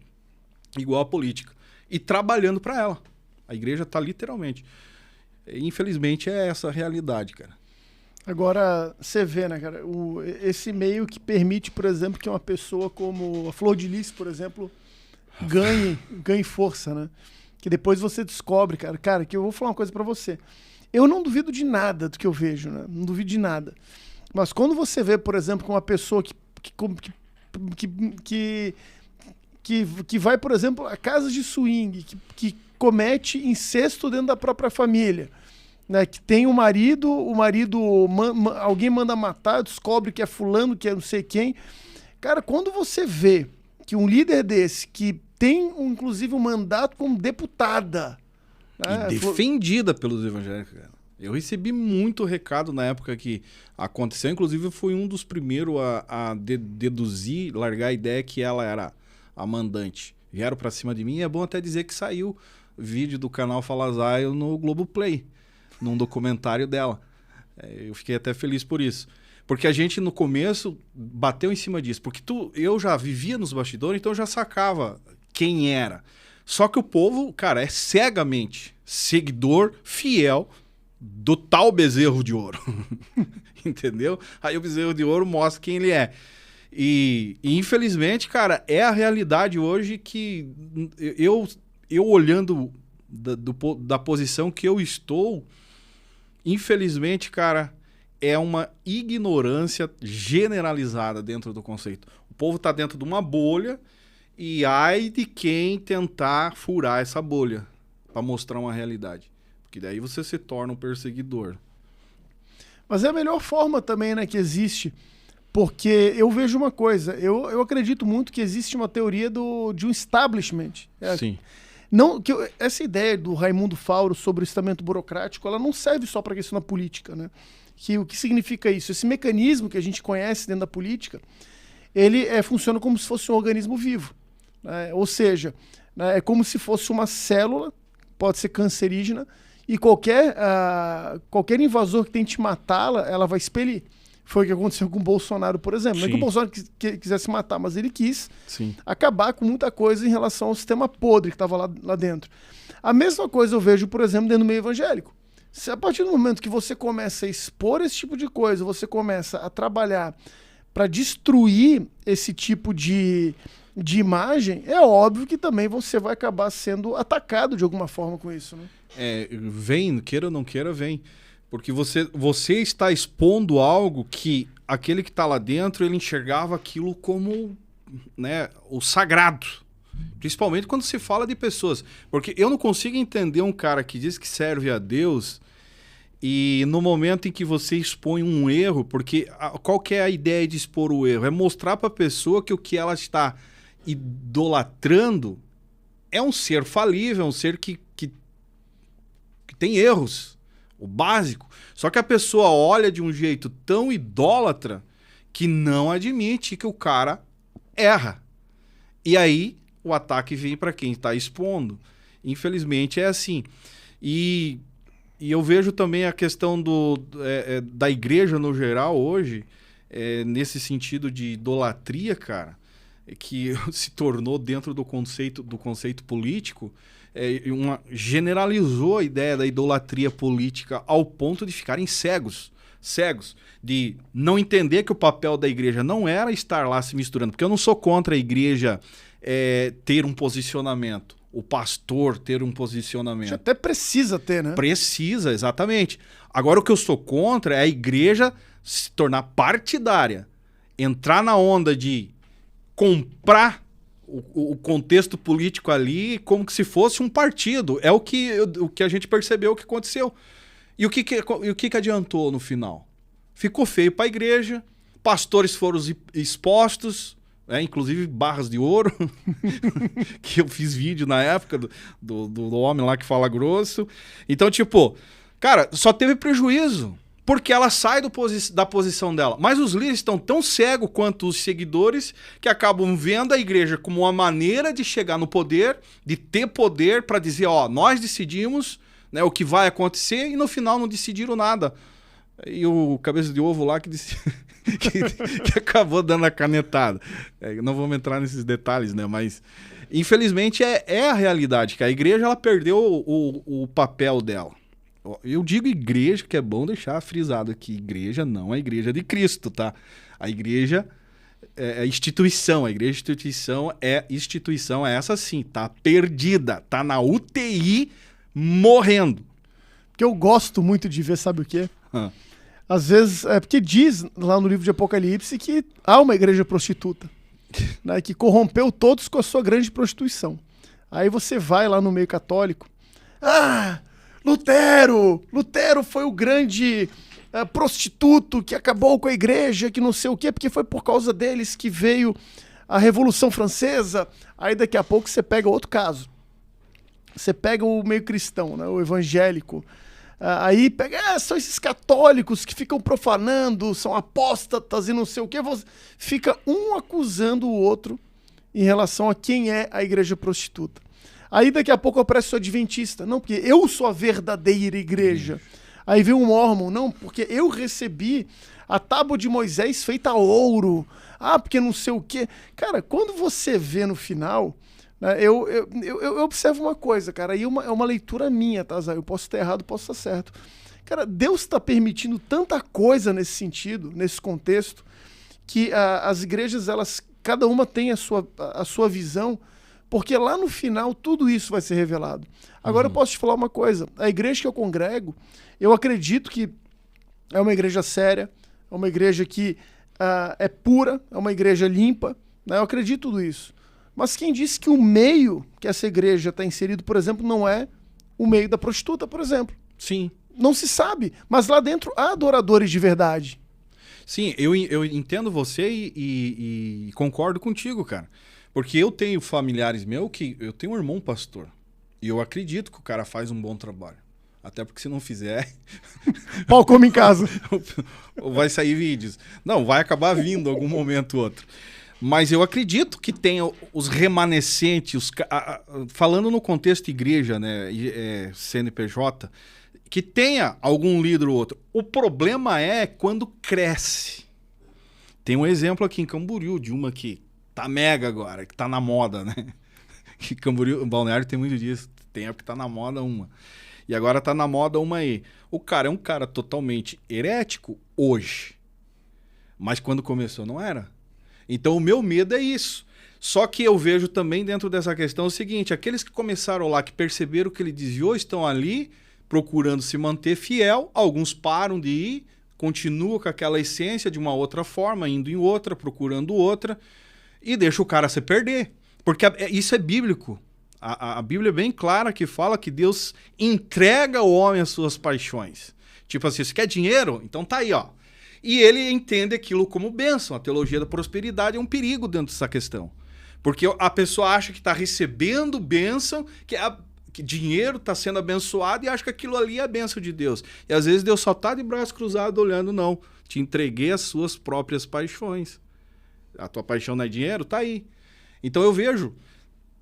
igual a política, e trabalhando para ela. A igreja está literalmente. Infelizmente é essa a realidade, cara. Agora, você vê, né, cara, esse meio que permite, por exemplo, que uma pessoa como a Flor de Lis, por exemplo, ganhe força, né? Que depois você descobre, cara, que eu vou falar uma coisa pra você. Eu não duvido de nada do que eu vejo, né? Não duvido de nada. Mas quando você vê, por exemplo, com uma pessoa que vai, por exemplo, a casas de swing, que comete incesto dentro da própria família, né, que tem o marido alguém manda matar, descobre que é fulano, que é não sei quem. Cara, quando você vê que um líder desse, que tem inclusive um mandato como deputada, né, e defendida pelos evangélicos, cara. Eu recebi muito recado na época que aconteceu, inclusive eu fui um dos primeiros a deduzir, largar a ideia que ela era a mandante. Vieram pra cima de mim, e é bom até dizer que saiu vídeo do canal Fala Zayo no Globoplay, num documentário dela. Eu fiquei até feliz por isso. Porque a gente, no começo, bateu em cima disso. Porque eu já vivia nos bastidores, então eu já sacava quem era. Só que o povo, cara, é cegamente seguidor fiel do tal Bezerro de Ouro. Entendeu? Aí o Bezerro de Ouro mostra quem ele é. E infelizmente, cara, é a realidade hoje que eu olhando da posição que eu estou, infelizmente, cara, é uma ignorância generalizada dentro do conceito. O povo tá dentro de uma bolha e ai de quem tentar furar essa bolha para mostrar uma realidade. Porque daí você se torna um perseguidor. Mas é a melhor forma também, né, que existe. Porque eu vejo uma coisa, eu acredito muito que existe uma teoria de um establishment. Sim. Não, essa ideia do Raimundo Fauro sobre o estamento burocrático, ela não serve só para a questão da política, né? O que significa isso? Esse mecanismo que a gente conhece dentro da política, ele funciona como se fosse um organismo vivo, né? Ou seja, né, é como se fosse uma célula, pode ser cancerígena, e qualquer invasor que tente matá-la, ela vai expelir. Foi o que aconteceu com o Bolsonaro, por exemplo. Não é que o Bolsonaro quisesse matar, mas ele quis acabar com muita coisa em relação ao sistema podre que estava lá dentro. A mesma coisa eu vejo, por exemplo, dentro do meio evangélico. Se a partir do momento que você começa a expor esse tipo de coisa, você começa a trabalhar para destruir esse tipo de imagem, é óbvio que também você vai acabar sendo atacado de alguma forma com isso, né? Vem, queira ou não queira, vem. Porque você está expondo algo que aquele que está lá dentro, ele enxergava aquilo como, né, o sagrado. Principalmente quando se fala de pessoas. Porque eu não consigo entender um cara que diz que serve a Deus e no momento em que você expõe um erro, porque qual que é a ideia de expor o erro? É mostrar para a pessoa que o que ela está idolatrando é um ser falível, é um ser que tem erros. O básico. Só que a pessoa olha de um jeito tão idólatra que não admite que o cara erra. E aí o ataque vem para quem está expondo. Infelizmente é assim. E eu vejo também a questão da igreja no geral hoje, nesse sentido de idolatria, cara, que se tornou dentro do conceito político, generalizou a ideia da idolatria política ao ponto de ficarem cegos, de não entender que o papel da igreja não era estar lá se misturando, porque eu não sou contra a igreja ter um posicionamento, o pastor ter um posicionamento. Você até precisa ter, né? Precisa, exatamente. Agora o que eu sou contra é a igreja se tornar partidária, entrar na onda de comprar o contexto político ali como que se fosse um partido. É o que a gente percebeu que aconteceu. E o que adiantou no final? Ficou feio para a igreja, pastores foram expostos, inclusive barras de ouro, que eu fiz vídeo na época do homem lá que fala grosso. Então, tipo, cara, só teve prejuízo. Porque ela sai da posição dela. Mas os líderes estão tão cegos quanto os seguidores que acabam vendo a igreja como uma maneira de chegar no poder, de ter poder para dizer, ó, nós decidimos, né, o que vai acontecer, e no final não decidiram nada. E o cabeça de ovo lá que acabou dando a canetada. Não vamos entrar nesses detalhes, né? Mas infelizmente é a realidade, que a igreja ela perdeu o papel dela. Eu digo igreja, que é bom deixar frisado aqui. Igreja não é a igreja de Cristo, tá? A igreja é instituição. A igreja instituição é essa sim. Tá perdida. Tá na UTI morrendo. Que eu gosto muito de ver, sabe o quê? Às vezes, porque diz lá no livro de Apocalipse que há uma igreja prostituta, né, que corrompeu todos com a sua grande prostituição. Aí você vai lá no meio católico, Lutero foi o grande prostituto que acabou com a igreja, que não sei o quê, porque foi por causa deles que veio a Revolução Francesa. Aí daqui a pouco você pega outro caso. Você pega o meio cristão, né, o evangélico. Aí pega, são esses católicos que ficam profanando, são apóstatas e não sei o quê. Fica um acusando o outro em relação a quem é a igreja prostituta. Aí daqui a pouco aparece o adventista. Não, porque eu sou a verdadeira igreja. Aí vem um mormon. Não, porque eu recebi a tábua de Moisés feita a ouro. Porque não sei o quê. Cara, quando você vê no final, né, eu observo uma coisa, cara. Aí é uma leitura minha, tá, Zé? Eu posso estar errado, posso estar certo. Cara, Deus está permitindo tanta coisa nesse sentido, nesse contexto, que as igrejas, elas, cada uma tem a sua visão. Porque lá no final tudo isso vai ser revelado. Agora eu posso te falar uma coisa. A igreja que eu congrego, eu acredito que é uma igreja séria, é uma igreja que é pura, é uma igreja limpa, né? Eu acredito tudo isso. Mas quem disse que o meio que essa igreja está inserido, por exemplo, não é o meio da prostituta, por exemplo? Sim. Não se sabe. Mas lá dentro há adoradores de verdade. Sim, eu entendo você e concordo contigo, cara. Porque eu tenho familiares meus eu tenho um irmão pastor. E eu acredito que o cara faz um bom trabalho. Até porque se não fizer... Pau come em casa. Vai sair vídeos. Não, vai acabar vindo algum momento ou outro. Mas eu acredito que tenha os remanescentes, falando no contexto igreja, né, CNPJ, que tenha algum líder ou outro. O problema é quando cresce. Tem um exemplo aqui em Camboriú, de uma que tá mega agora, que tá na moda, né? Que Camboriú, Balneário tem muito disso. Tem época que tá na moda uma. E agora tá na moda uma aí. O cara é um cara totalmente herético hoje. Mas quando começou não era. Então o meu medo é isso. Só que eu vejo também dentro dessa questão o seguinte, aqueles que começaram lá, que perceberam que ele desviou, estão ali procurando se manter fiel, alguns param de ir, continuam com aquela essência de uma outra forma, indo em outra, procurando outra, e deixa o cara se perder. Porque isso é bíblico. A Bíblia é bem clara que fala que Deus entrega ao homem as suas paixões. Tipo assim, você quer dinheiro? Então tá aí, ó. E ele entende aquilo como bênção. A teologia da prosperidade é um perigo dentro dessa questão. Porque a pessoa acha que está recebendo bênção, que dinheiro está sendo abençoado e acha que aquilo ali é a bênção de Deus. E às vezes Deus só está de braço cruzado olhando, não. Te entreguei as suas próprias paixões. A tua paixão não é dinheiro? Tá aí. Então eu vejo,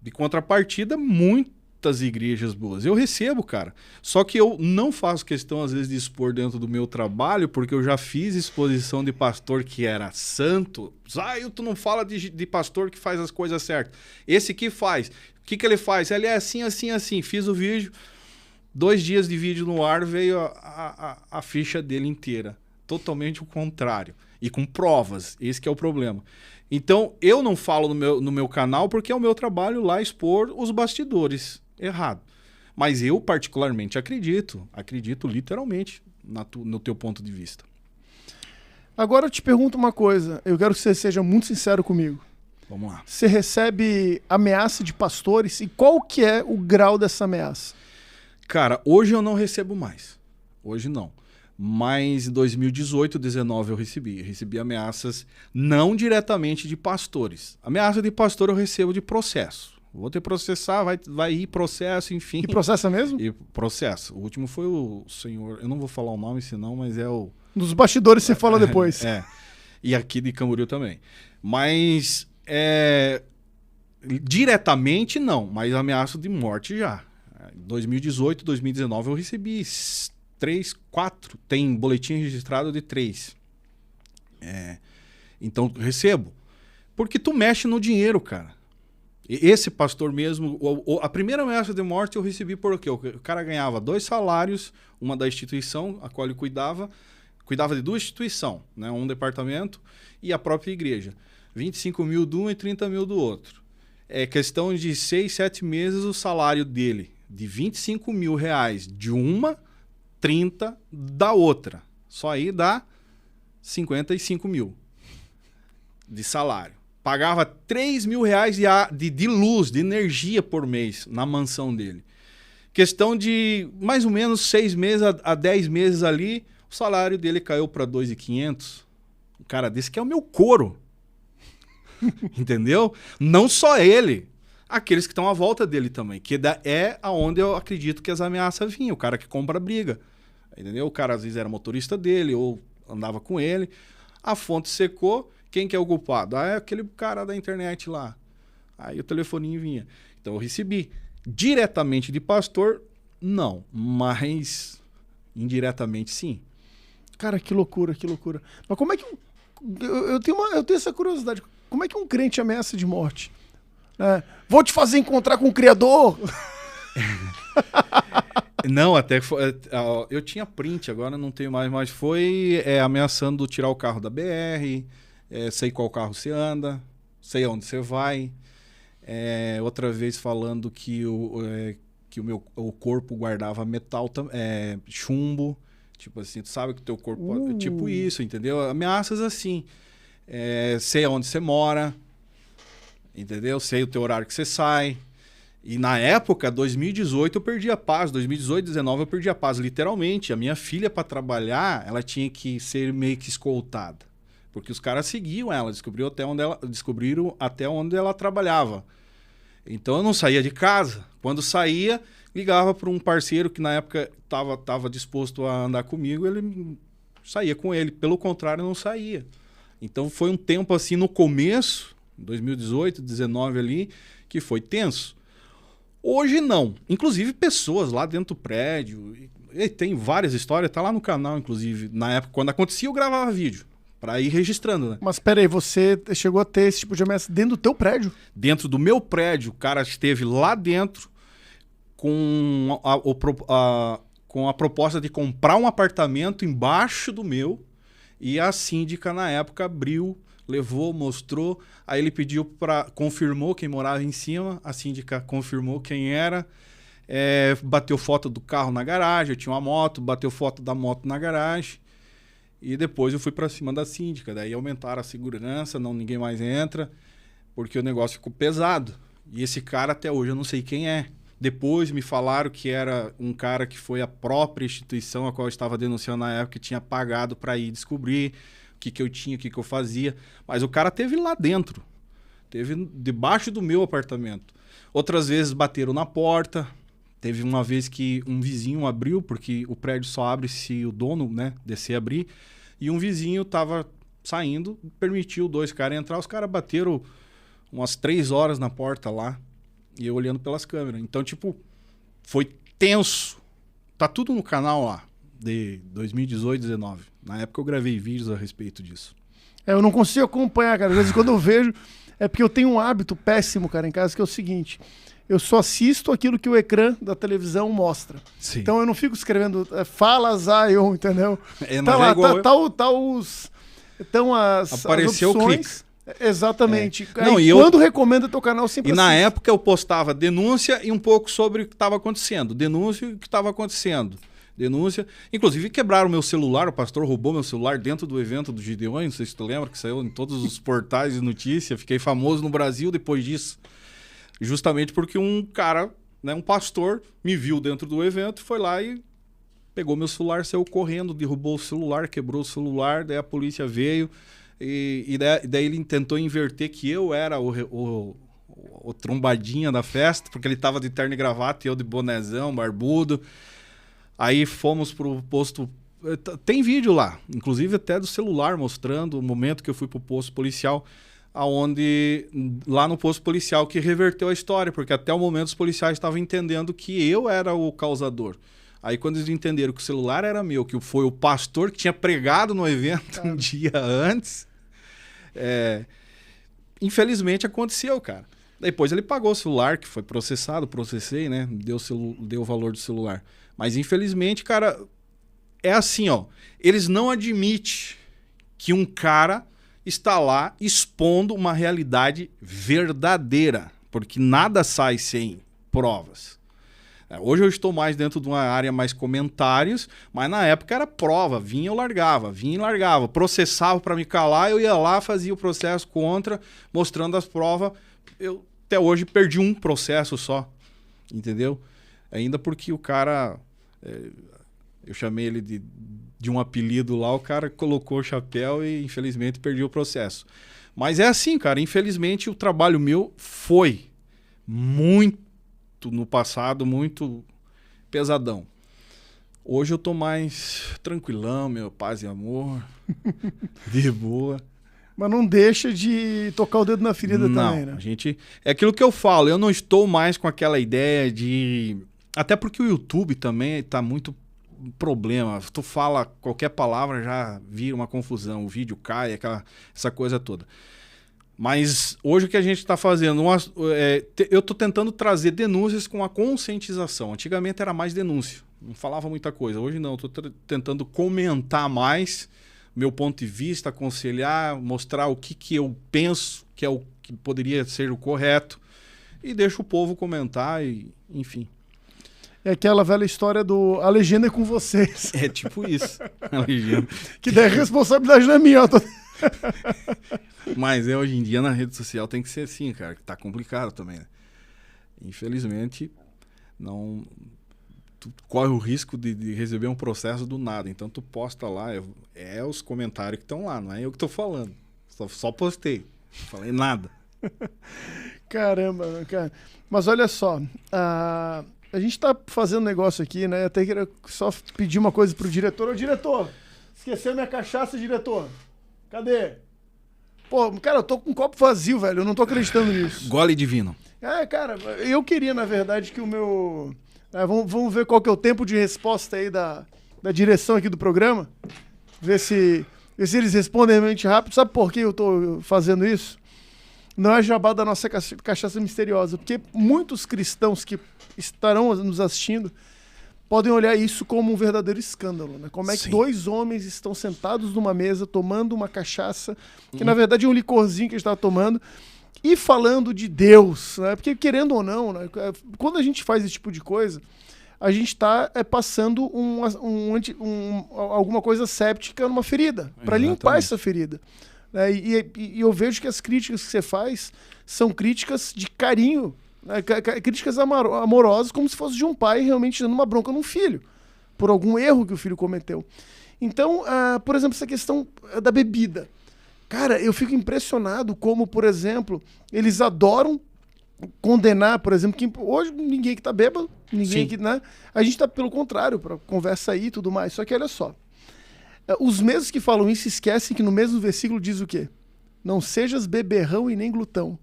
de contrapartida, muitas igrejas boas. Eu recebo, cara. Só que eu não faço questão, às vezes, de expor dentro do meu trabalho, porque eu já fiz exposição de pastor que era santo. Tu não fala de pastor que faz as coisas certas. Esse que faz. O que ele faz? Ele é assim, assim, assim. Fiz o vídeo, 2 dias de vídeo no ar, veio a ficha dele inteira. Totalmente o contrário. E com provas. Esse que é o problema. Então, eu não falo no meu canal porque é o meu trabalho lá expor os bastidores. Errado. Mas eu, particularmente, acredito literalmente no teu ponto de vista. Agora eu te pergunto uma coisa. Eu quero que você seja muito sincero comigo. Vamos lá. você recebe ameaça de pastores e qual que é o grau dessa ameaça? Cara, hoje eu não recebo mais. Hoje não. Mas em 2018, 2019 eu recebi ameaças não diretamente de pastores. Ameaça de pastor eu recebo de processo. Vou ter que processar, vai ir processo, enfim. E processa mesmo? E processo. O último foi o senhor, eu não vou falar o nome senão, mas é o... Nos bastidores você fala depois. É. E aqui de Camboriú também. Mas diretamente não, mas ameaça de morte já. Em 2018, 2019 eu recebi 3, 4, tem boletim registrado de 3. Então recebo. Porque tu mexe no dinheiro, cara. Esse pastor mesmo, a primeira ameaça de morte eu recebi por quê? O cara ganhava 2 salários, uma da instituição a qual ele cuidava de 2 instituições, né? Um departamento e a própria igreja. 25 mil de um e 30 mil do outro. É questão de 6, 7 meses o salário dele, de 25 mil reais de uma, 30 da outra. Só aí dá 55 mil de salário. Pagava 3 mil reais de luz, de energia por mês na mansão dele. Questão de mais ou menos 6 meses a 10 meses ali, o salário dele caiu para 2.500. O cara disse que é o meu couro. Entendeu? Não só ele, aqueles que estão à volta dele também, que é aonde eu acredito que as ameaças vinham. O cara que compra briga. Entendeu? O cara às vezes era motorista dele ou andava com ele. A fonte secou. Quem que é o culpado? É aquele cara da internet lá. Aí o telefoninho vinha. Então eu recebi. Diretamente de pastor, não. Mas indiretamente, sim. Cara, que loucura, que loucura. Mas como é que... Eu tenho essa curiosidade. Como é que um crente ameaça de morte? Vou te fazer encontrar com o Criador. Não, até foi, eu tinha print, agora não tenho mais, mas foi ameaçando tirar o carro da BR, sei qual carro você anda, sei onde você vai. Outra vez falando que o corpo guardava metal, chumbo. Tipo assim, tu sabe que o teu corpo... Tipo isso, entendeu? Ameaças assim. Sei onde você mora, entendeu? Sei o teu horário que você sai. E na época, 2018, eu perdi a paz. 2018, 2019, eu perdi a paz. Literalmente, a minha filha, para trabalhar, ela tinha que ser meio que escoltada. Porque os caras seguiam ela, descobriram até onde ela trabalhava. Então, eu não saía de casa. Quando saía, ligava para um parceiro que, na época, estava disposto a andar comigo, ele saía com ele. Pelo contrário, eu não saía. Então, foi um tempo assim, no começo, 2018, 2019 ali, que foi tenso. Hoje não. Inclusive pessoas lá dentro do prédio. E tem várias histórias, tá lá no canal, inclusive. Na época, quando acontecia, eu gravava vídeo. Pra ir registrando, né? Mas peraí, você chegou a ter esse tipo de ameaça dentro do teu prédio? Dentro do meu prédio, o cara esteve lá dentro com a proposta de comprar um apartamento embaixo do meu. E a síndica, na época, abriu, levou, mostrou. Aí ele confirmou quem morava em cima. A síndica confirmou quem era. Bateu foto do carro na garagem. Eu tinha uma moto, bateu foto da moto na garagem. E depois eu fui para cima da síndica. Daí aumentaram a segurança, ninguém mais entra, porque o negócio ficou pesado. E esse cara até hoje eu não sei quem é. Depois me falaram que era um cara que foi a própria instituição a qual eu estava denunciando na época, que tinha pagado para ir descobrir o que eu tinha, o que eu fazia. Mas o cara teve lá dentro. Teve debaixo do meu apartamento. Outras vezes bateram na porta. Teve uma vez que um vizinho abriu, porque o prédio só abre se o dono, né, descer e abrir. E um vizinho estava saindo, permitiu 2 caras entrar. Os caras bateram umas 3 horas na porta lá. E eu olhando pelas câmeras. Então, tipo, foi tenso. Tá tudo no canal lá, de 2018, 2019. Na época eu gravei vídeos a respeito disso. Eu não consigo acompanhar, cara. Às vezes quando eu vejo... É porque eu tenho um hábito péssimo, cara, em casa, que é o seguinte... Eu só assisto aquilo que o ecrã da televisão mostra. Sim. Então eu não fico escrevendo fala Zion, entendeu? Tá lá, estão as apareceu opções. Exatamente. Não, quando recomenda teu canal, sempre na assiste. época eu postava denúncia e um pouco sobre o que estava acontecendo. Denúncia e o que estava acontecendo. denúncia. Inclusive quebraram meu celular, o pastor roubou meu celular dentro do evento do Gideões, não sei se tu lembra, que saiu em todos os portais de notícia. Fiquei famoso no Brasil depois disso. Justamente porque um cara, né, um pastor, me viu dentro do evento, foi lá e pegou meu celular, saiu correndo, derrubou o celular, quebrou o celular, daí a polícia veio e daí ele tentou inverter que eu era o trombadinha da festa, porque ele tava de terno e gravata e eu de bonézão, barbudo. Aí fomos pro posto... Tem vídeo lá, inclusive até do celular, mostrando o momento que eu fui pro posto policial, aonde lá no posto policial que reverteu a história, porque até o momento os policiais estavam entendendo que eu era o causador. Aí quando eles entenderam que o celular era meu, que foi o pastor que tinha pregado no evento um dia antes, infelizmente aconteceu, cara. Depois ele pagou o celular, que foi processado, processei, né? Deu o valor do celular. Mas infelizmente, cara, é assim, ó. Eles não admitem que um cara está lá expondo uma realidade verdadeira, porque nada sai sem provas. Hoje eu estou mais dentro de uma área mais comentários, mas na época era prova, vinha eu largava, vinha e largava, processava para me calar, eu ia lá, fazia o processo contra, mostrando as provas. Eu até hoje perdi um processo só, entendeu? Ainda porque o cara, eu chamei ele de um apelido lá, o cara colocou o chapéu e infelizmente perdi o processo. Mas é assim, cara, infelizmente o trabalho meu foi muito no passado, muito pesadão. Hoje eu tô mais tranquilão, meu, paz e amor, de boa. Mas não deixa de tocar o dedo na ferida também, né? Gente, é aquilo que eu falo, eu não estou mais com aquela ideia de... Até porque o YouTube também tá muito problema. Tu fala qualquer palavra, já vira uma confusão, o vídeo cai, essa coisa toda. Mas hoje o que a gente está fazendo, eu estou tentando trazer denúncias com a conscientização. Antigamente era mais denúncia, não falava muita coisa. Hoje não, estou tentando comentar mais meu ponto de vista, aconselhar, mostrar o que eu penso que é o que poderia ser o correto e deixo o povo comentar e enfim. É aquela velha história do a legenda é com vocês. É tipo isso, a legenda. Que daí a responsabilidade não é minha. Mas hoje em dia na rede social tem que ser assim, cara, que tá complicado também, né? Infelizmente, tu corre o risco de receber um processo do nada. Então tu posta lá, os comentários que estão lá, não é eu que tô falando. Só postei, não falei nada. Caramba, cara. Mas olha só, a gente tá fazendo um negócio aqui, né? Até queria só pedir uma coisa pro diretor. Ô, diretor, esqueceu minha cachaça, diretor? Cadê? Pô, cara, eu tô com um copo vazio, velho. Eu não tô acreditando nisso. Gole divino. Cara, eu queria, na verdade, que o meu... vamos ver qual que é o tempo de resposta aí da direção aqui do programa. Ver se eles respondem realmente rápido. Sabe por que eu tô fazendo isso? Não é jabá da nossa cachaça misteriosa. Porque muitos cristãos que estarão nos assistindo podem olhar isso como um verdadeiro escândalo, né? Como é que dois homens estão sentados numa mesa tomando uma cachaça, que na verdade é um licorzinho que a gente estava tomando, e falando de Deus, né? Porque querendo ou não, né? Quando a gente faz esse tipo de coisa, a gente está passando alguma coisa séptica numa ferida, para limpar essa ferida. E eu vejo que as críticas que você faz são críticas de carinho, né? Críticas amorosas, como se fosse de um pai realmente dando uma bronca num filho, por algum erro que o filho cometeu. Então, por exemplo, essa questão da bebida. Cara, eu fico impressionado como, por exemplo, eles adoram condenar, por exemplo, que hoje ninguém que tá bêbado, ninguém que, né? A gente tá pelo contrário, para conversa aí e tudo mais. Só que olha só, os mesmos que falam isso esquecem que no mesmo versículo diz o quê? Não sejas beberrão e nem glutão.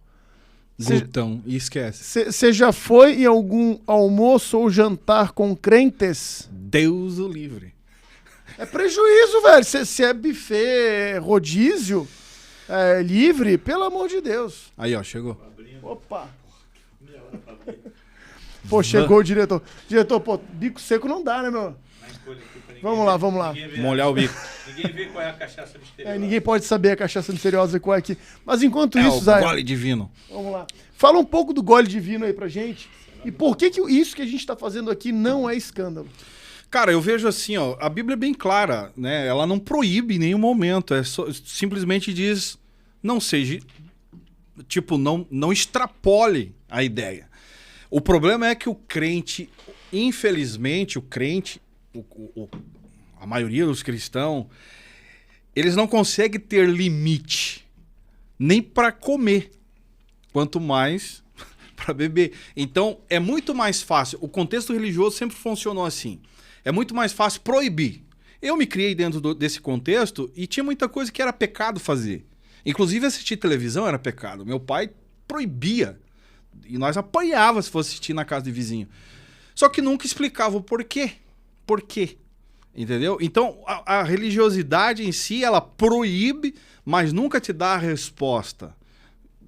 Glutão, e esquece. Você já foi em algum almoço ou jantar com crentes? Deus o livre. É prejuízo, velho. Se é buffet, rodízio, livre, pelo amor de Deus. Aí, ó, chegou. Opa. Pô, chegou o diretor. Diretor, pô, bico seco não dá, né, meu? Vamos lá. Molhar o bico. Ninguém vê qual é a cachaça misteriosa. Ninguém pode saber a cachaça misteriosa qual é aqui. Mas enquanto isso, o Zay, gole divino. vamos lá. Fala um pouco do gole divino aí pra gente. E por que isso que a gente tá fazendo aqui não é escândalo? Cara, eu vejo assim, ó, a Bíblia é bem clara, né? Ela não proíbe em nenhum momento, simplesmente diz, não seja, tipo, não extrapole a ideia. O problema é que o crente, infelizmente, a maioria dos cristãos, eles não conseguem ter limite, nem para comer, quanto mais para beber. Então, é muito mais fácil, o contexto religioso sempre funcionou assim, é muito mais fácil proibir. Eu me criei dentro desse contexto e tinha muita coisa que era pecado fazer. Inclusive assistir televisão era pecado. Meu pai proibia. E nós apanhávamos se fosse assistir na casa de vizinho. Só que nunca explicava o porquê. Por quê? Entendeu? Então, a religiosidade em si, ela proíbe, mas nunca te dá a resposta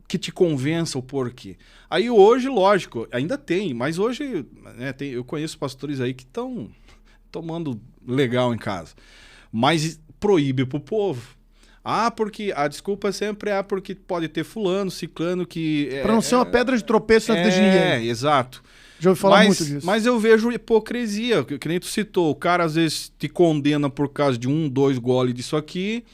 que te convença o porquê. Aí hoje, lógico, ainda tem, mas hoje né, eu conheço pastores aí que estão tomando legal em casa. Mas proíbe pro povo. Porque a desculpa sempre é porque pode ter fulano, ciclano que... Pra não ser uma pedra de tropeço na vida de ninguém. Exato. Já ouvi falar muito disso. Mas eu vejo hipocrisia, que nem tu citou. O cara às vezes te condena por causa de 1, 2 goles disso aqui,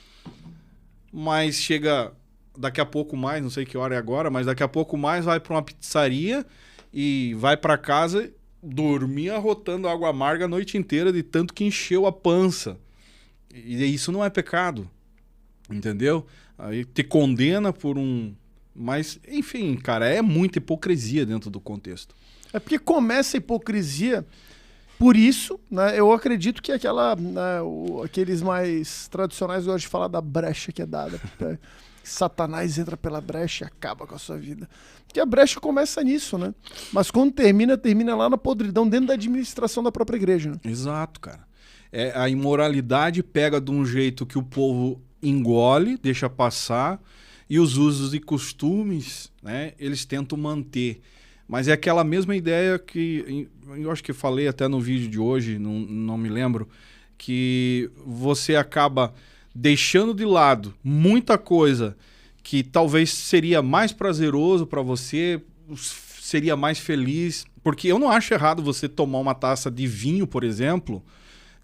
mas chega daqui a pouco mais, não sei que hora é agora, mas daqui a pouco mais vai pra uma pizzaria e vai pra casa dormir arrotando água amarga a noite inteira de tanto que encheu a pança. E isso não é pecado. Entendeu? Aí te condena por um... Mas, enfim, cara, é muita hipocrisia dentro do contexto. É porque começa a hipocrisia por isso, né? Eu acredito que aqueles mais tradicionais gostam de falar da brecha que é dada. Satanás entra pela brecha e acaba com a sua vida. Porque a brecha começa nisso, né? Mas quando termina lá na podridão, dentro da administração da própria igreja. Né? Exato, cara. A imoralidade pega de um jeito que o povo engole, deixa passar, e os usos e costumes, né, eles tentam manter. Mas é aquela mesma ideia que eu acho que falei até no vídeo de hoje, não me lembro, que você acaba deixando de lado muita coisa que talvez seria mais prazeroso para você, seria mais feliz. Porque eu não acho errado você tomar uma taça de vinho, por exemplo,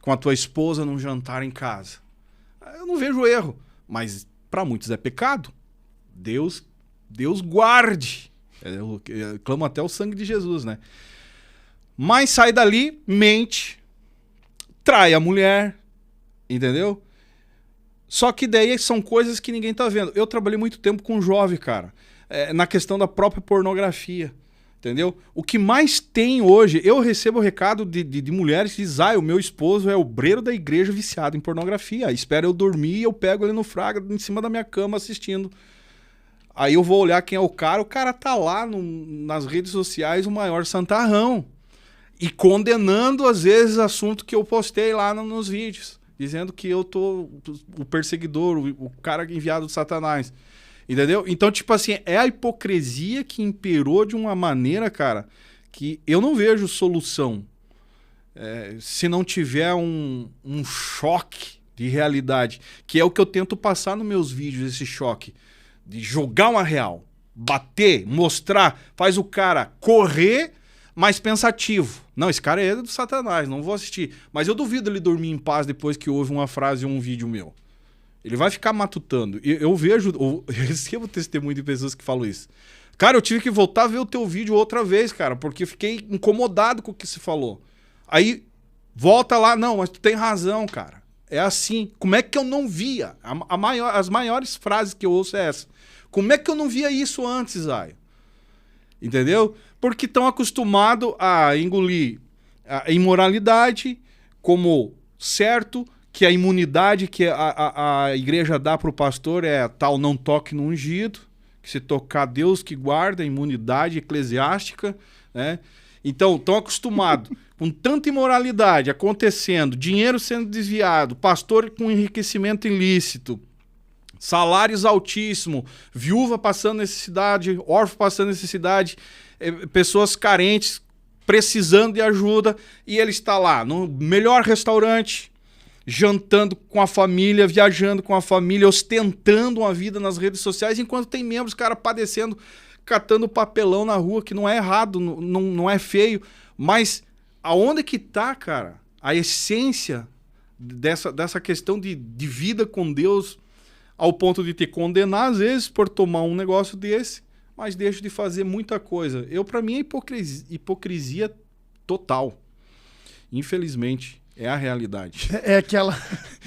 com a tua esposa num jantar em casa. Eu não vejo erro, mas para muitos é pecado. Deus guarde. Eu clamo até o sangue de Jesus, né? Mas sai dali, mente, trai a mulher, entendeu? Só que daí são coisas que ninguém tá vendo. Eu trabalhei muito tempo com jovem, cara, na questão da própria pornografia. Entendeu? O que mais tem hoje, eu recebo recado de mulheres que dizem, o meu esposo é obreiro da igreja viciado em pornografia. Espera eu dormir e eu pego ele no fraga em cima da minha cama assistindo. Aí eu vou olhar quem é o cara tá lá nas redes sociais, o maior santarrão. E condenando, às vezes, assunto que eu postei lá nos vídeos. Dizendo que eu tô o perseguidor, o cara enviado de Satanás. Entendeu? Então, tipo assim, é a hipocrisia que imperou de uma maneira, cara, que eu não vejo solução. Se não tiver um choque de realidade, que é o que eu tento passar nos meus vídeos, esse choque. De jogar uma real, bater, mostrar, faz o cara correr, mas pensativo. Não, esse cara é do Satanás, não vou assistir. Mas eu duvido ele dormir em paz depois que ouve uma frase ou um vídeo meu. Ele vai ficar matutando. Eu recebo testemunho de pessoas que falam isso. Cara, eu tive que voltar a ver o teu vídeo outra vez, cara, porque eu fiquei incomodado com o que você falou. Aí, volta lá, não, mas tu tem razão, cara. É assim. Como é que eu não via? As maiores frases que eu ouço é essa. Como é que eu não via isso antes, Zay? Entendeu? Porque estão acostumados a engolir a imoralidade como certo, que a imunidade que a igreja dá para o pastor é tal, não toque no ungido, que se tocar Deus que guarda, a imunidade eclesiástica, né? Então, estão acostumados com tanta imoralidade acontecendo, dinheiro sendo desviado, pastor com enriquecimento ilícito, salários altíssimos, viúva passando necessidade, órfão passando necessidade, pessoas carentes precisando de ajuda, e ele está lá no melhor restaurante, jantando com a família, viajando com a família, ostentando uma vida nas redes sociais, enquanto tem membros, cara, padecendo, catando papelão na rua, que não é errado, não é feio, mas aonde que tá, cara, a essência dessa questão de vida com Deus, ao ponto de te condenar, às vezes, por tomar um negócio desse, mas deixo de fazer muita coisa. Para mim, é hipocrisia total. Infelizmente, é a realidade. É aquela...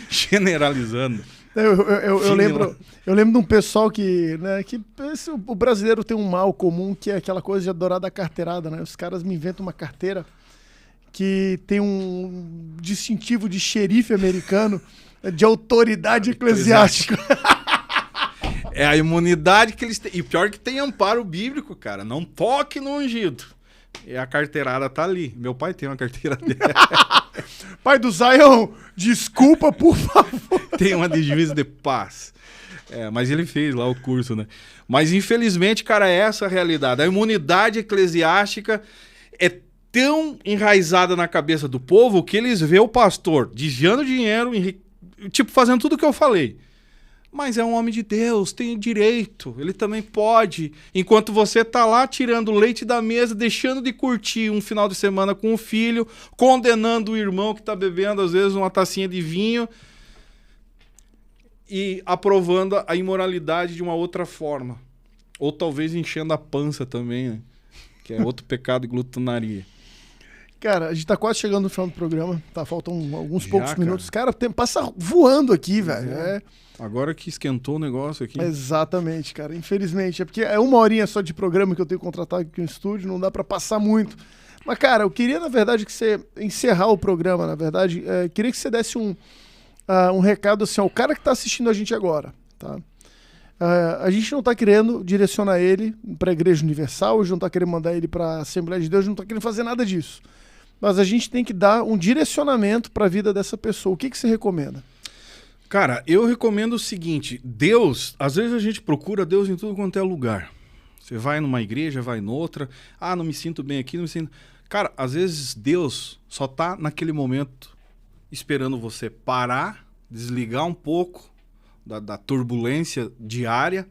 Generalizando. Eu lembro de um pessoal que, né, o brasileiro tem um mal comum, que é aquela coisa de adorar da carteirada, né? Os caras me inventam uma carteira que tem um distintivo de xerife americano, de autoridade eclesiástica. É a imunidade que eles têm. E pior que tem amparo bíblico, cara. Não toque no ungido. E a carteirada tá ali. Meu pai tem uma carteira dela. Pai do Zion, desculpa, por favor. Tem uma de juízo de paz. Mas ele fez lá o curso, né? Mas infelizmente, cara, é essa a realidade. A imunidade eclesiástica é tão enraizada na cabeça do povo que eles vê o pastor desviando dinheiro, tipo, fazendo tudo o que eu falei. Mas é um homem de Deus, tem direito, ele também pode. Enquanto você tá lá tirando leite da mesa, deixando de curtir um final de semana com o filho, condenando o irmão que tá bebendo, às vezes, uma tacinha de vinho e aprovando a imoralidade de uma outra forma. Ou talvez enchendo a pança também, né? Que é outro pecado de glutonaria. Cara, a gente tá quase chegando no final do programa, tá? Faltam alguns poucos cara. minutos. Cara, o tempo passa voando aqui, velho. Agora que esquentou o negócio aqui. Exatamente, cara. Infelizmente. É porque é uma horinha só de programa que eu tenho contratado aqui no estúdio, não dá pra passar muito. Mas, cara, eu queria, na verdade, que você encerrar o programa, na verdade, queria que você desse um recado assim, ao cara que tá assistindo a gente agora, tá? A gente não tá querendo direcionar ele pra Igreja Universal, a gente não tá querendo mandar ele pra Assembleia de Deus, a gente não tá querendo fazer nada disso. Mas a gente tem que dar um direcionamento pra vida dessa pessoa. O que você recomenda? Cara, eu recomendo o seguinte, Deus, às vezes a gente procura Deus em tudo quanto é lugar. Você vai numa igreja, vai noutra, não me sinto bem aqui, não me sinto... Cara, às vezes Deus só tá naquele momento esperando você parar, desligar um pouco da turbulência diária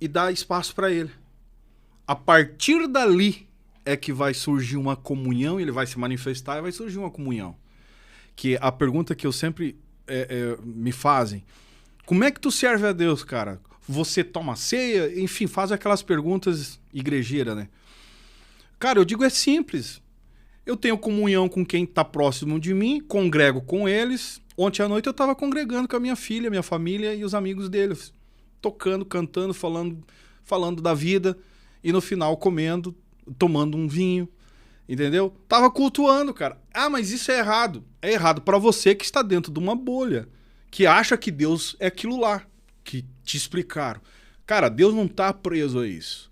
e dar espaço para Ele. A partir dali é que vai surgir uma comunhão, ele vai se manifestar e vai surgir uma comunhão. Que a pergunta que eu sempre me fazem, como é que tu serve a Deus, cara? Você toma ceia? Enfim, faz aquelas perguntas igrejeiras, né? Cara, eu digo, é simples. Eu tenho comunhão com quem está próximo de mim, congrego com eles. Ontem à noite eu estava congregando com a minha filha, minha família e os amigos deles. Tocando, cantando, falando da vida. E no final comendo, tomando um vinho. Entendeu? Tava cultuando, cara. Mas isso é errado. É errado para você que está dentro de uma bolha. Que acha que Deus é aquilo lá. Que te explicaram. Cara, Deus não tá preso a isso.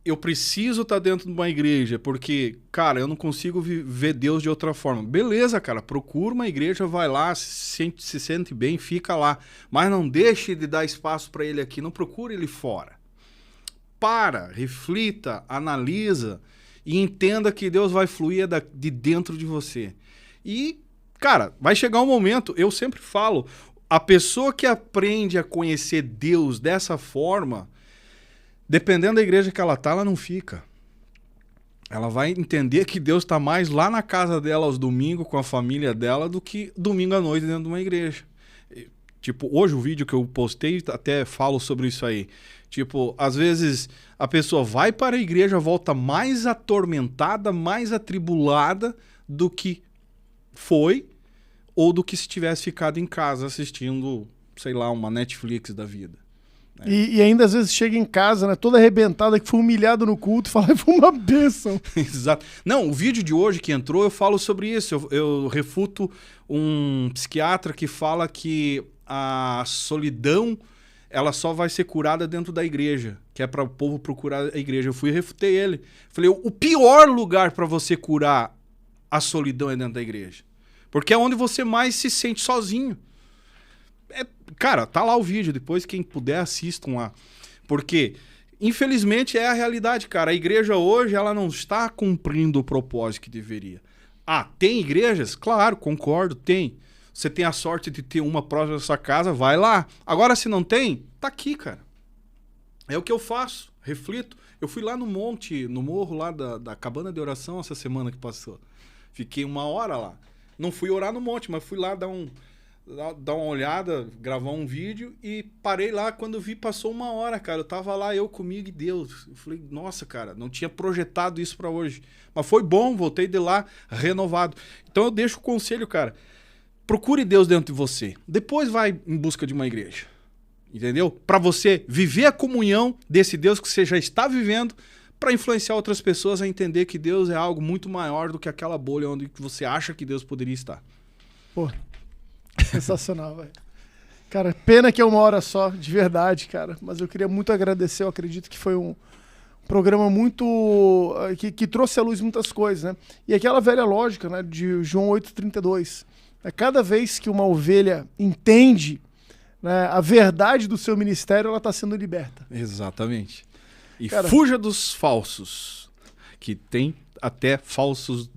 Eu preciso estar dentro de uma igreja, porque, cara, eu não consigo ver Deus de outra forma. Beleza, cara, procura uma igreja, vai lá, se sente bem, fica lá. Mas não deixe de dar espaço para ele aqui, não procure ele fora. Reflita, analisa e entenda que Deus vai fluir de dentro de você. E, cara, vai chegar um momento, eu sempre falo, a pessoa que aprende a conhecer Deus dessa forma... Dependendo da igreja que ela tá, ela não fica. Ela vai entender que Deus está mais lá na casa dela aos domingos com a família dela do que domingo à noite dentro de uma igreja. Tipo, hoje o vídeo que eu postei até falo sobre isso aí. Tipo, às vezes a pessoa vai para a igreja, volta mais atormentada, mais atribulada do que foi ou do que se tivesse ficado em casa assistindo, sei lá, uma Netflix da vida. E ainda às vezes chega em casa, né, toda arrebentada, que foi humilhado no culto, e fala, foi uma bênção. Exato. Não, o vídeo de hoje que entrou, eu falo sobre isso. Eu refuto um psiquiatra que fala que a solidão, ela só vai ser curada dentro da igreja, que é para o povo procurar a igreja. Eu fui e refutei ele. Falei, o pior lugar para você curar a solidão é dentro da igreja. Porque é onde você mais se sente sozinho. Cara, tá lá o vídeo, depois quem puder assistam lá. Porque, infelizmente, é a realidade, cara. A igreja hoje, ela não está cumprindo o propósito que deveria. Tem igrejas? Claro, concordo, tem. Você tem a sorte de ter uma próxima da sua casa, vai lá. Agora, se não tem, tá aqui, cara. É o que eu faço, reflito. Eu fui lá no morro lá da cabana de oração essa semana que passou. Fiquei 1 hora lá. Não fui orar no monte, mas fui lá dar uma olhada, gravar um vídeo e parei lá. Quando eu vi, passou 1 hora, cara. Eu tava lá, eu comigo e Deus. Eu falei, nossa, cara, não tinha projetado isso pra hoje. Mas foi bom, voltei de lá renovado. Então eu deixo o conselho, cara. Procure Deus dentro de você. Depois vai em busca de uma igreja. Entendeu? Pra você viver a comunhão desse Deus que você já está vivendo, para influenciar outras pessoas a entender que Deus é algo muito maior do que aquela bolha onde você acha que Deus poderia estar. Pô, sensacional, velho. Cara, pena que é 1 hora só, de verdade, cara. Mas eu queria muito agradecer, eu acredito que foi um programa muito... que trouxe à luz muitas coisas, né? E aquela velha lógica, né, de João 8,32. Cada vez que uma ovelha entende, né, a verdade do seu ministério, ela está sendo liberta. Exatamente. E cara, fuja dos falsos, que tem até falsos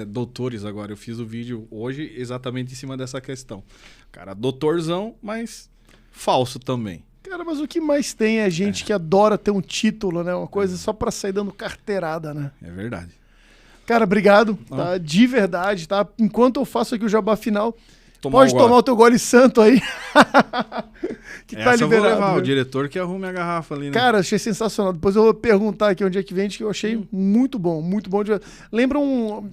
doutores agora. Eu fiz o vídeo hoje exatamente em cima dessa questão. Cara, doutorzão, mas falso também. Cara, mas o que mais tem é gente que adora ter um título, né? Uma coisa só pra sair dando carteirada, né? É verdade. Cara, obrigado, tá? De verdade, tá? Enquanto eu faço aqui o jabá final, um pode tomar o teu gole santo aí. Que tá Essa eu vou liberado. levar, o diretor que arrume a garrafa ali, né? Cara, achei sensacional. Depois eu vou perguntar aqui onde é que vende, que eu achei muito bom, muito bom. Lembra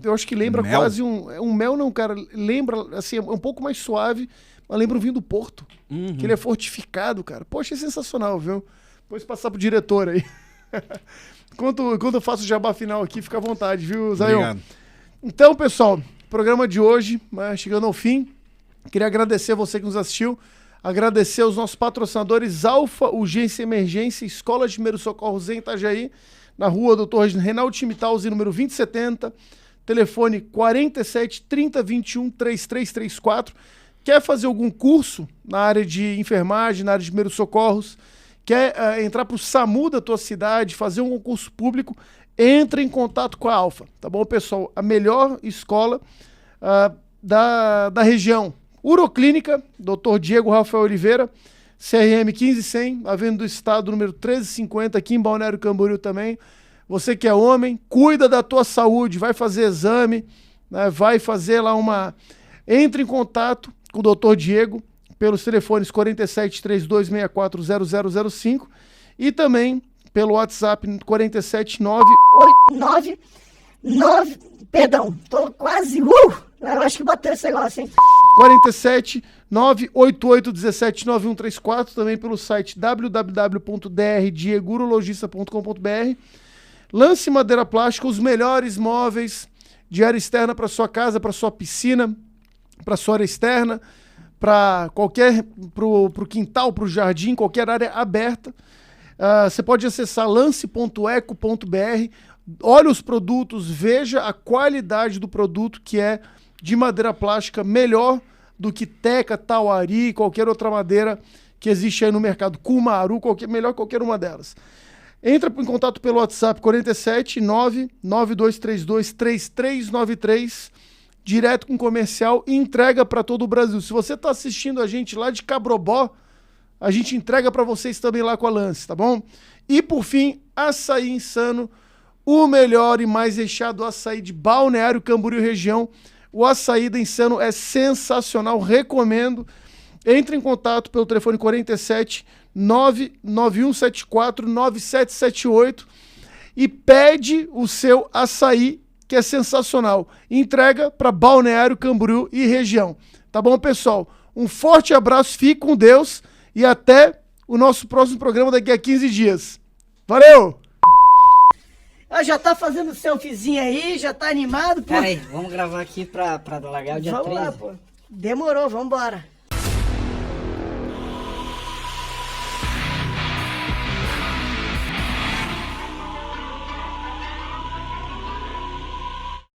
eu acho que lembra Mel? quase um mel não, cara. Lembra, assim, é um pouco mais suave, mas lembra um vinho do Porto. Que ele é fortificado, cara. Pô, achei sensacional, viu? Depois passar pro diretor aí. Enquanto eu faço o jabá final aqui, fica à vontade, viu, Zaion? Obrigado. Então, pessoal, programa de hoje, chegando ao fim. Queria agradecer a você que nos assistiu. Agradecer aos nossos patrocinadores Alfa Urgência e Emergência, Escola de Primeiros Socorros em Itajaí, na rua Dr. Reinaldo Chimitalzi, número 2070, telefone 47 30 21 3334. Quer fazer algum curso na área de enfermagem, na área de primeiros socorros? Quer entrar para o SAMU da tua cidade, fazer um concurso público? Entre em contato com a Alfa, tá bom, pessoal? A melhor escola da região. Uroclínica, Dr. Diego Rafael Oliveira, CRM 15100, Avenida do Estado, número 1350, aqui em Balneário Camboriú também. Você que é homem, cuida da tua saúde, vai fazer exame, né, vai fazer lá Entre em contato com o Dr. Diego pelos telefones 47 3264 0005 e também pelo WhatsApp 47 9. Perdão, tô quase. Eu acho que bateu esse negócio, hein? 47 988 17 9134, também pelo site www.drdiegurologista.com.br. Lance Madeira Plástica, os melhores móveis de área externa para sua casa, para sua piscina, para sua área externa, para pro quintal, pro jardim, qualquer área aberta. Você pode acessar lance.eco.br, olha os produtos, veja a qualidade do produto, que é de madeira plástica, melhor do que teca, tauari, qualquer outra madeira que existe aí no mercado, cumaru, melhor qualquer uma delas. Entra em contato pelo WhatsApp 47 99232 3393, direto com comercial, e entrega para todo o Brasil. Se você está assistindo a gente lá de Cabrobó, a gente entrega para vocês também lá com a Lance, tá bom? E por fim, Açaí Insano, o melhor e mais recheado açaí de Balneário Camboriú região. O açaí da Insano é sensacional, recomendo. Entre em contato pelo telefone 47 99174 9778 e pede o seu açaí, que é sensacional. Entrega para Balneário Camboriú e região. Tá bom, pessoal? Um forte abraço, fique com Deus e até o nosso próximo programa daqui a 15 dias. Valeu! Já tá fazendo selfiezinho aí, já tá animado, pô. Peraí, vamos gravar aqui pra largar o dia Vamos 13. lá, pô. Demorou, vambora.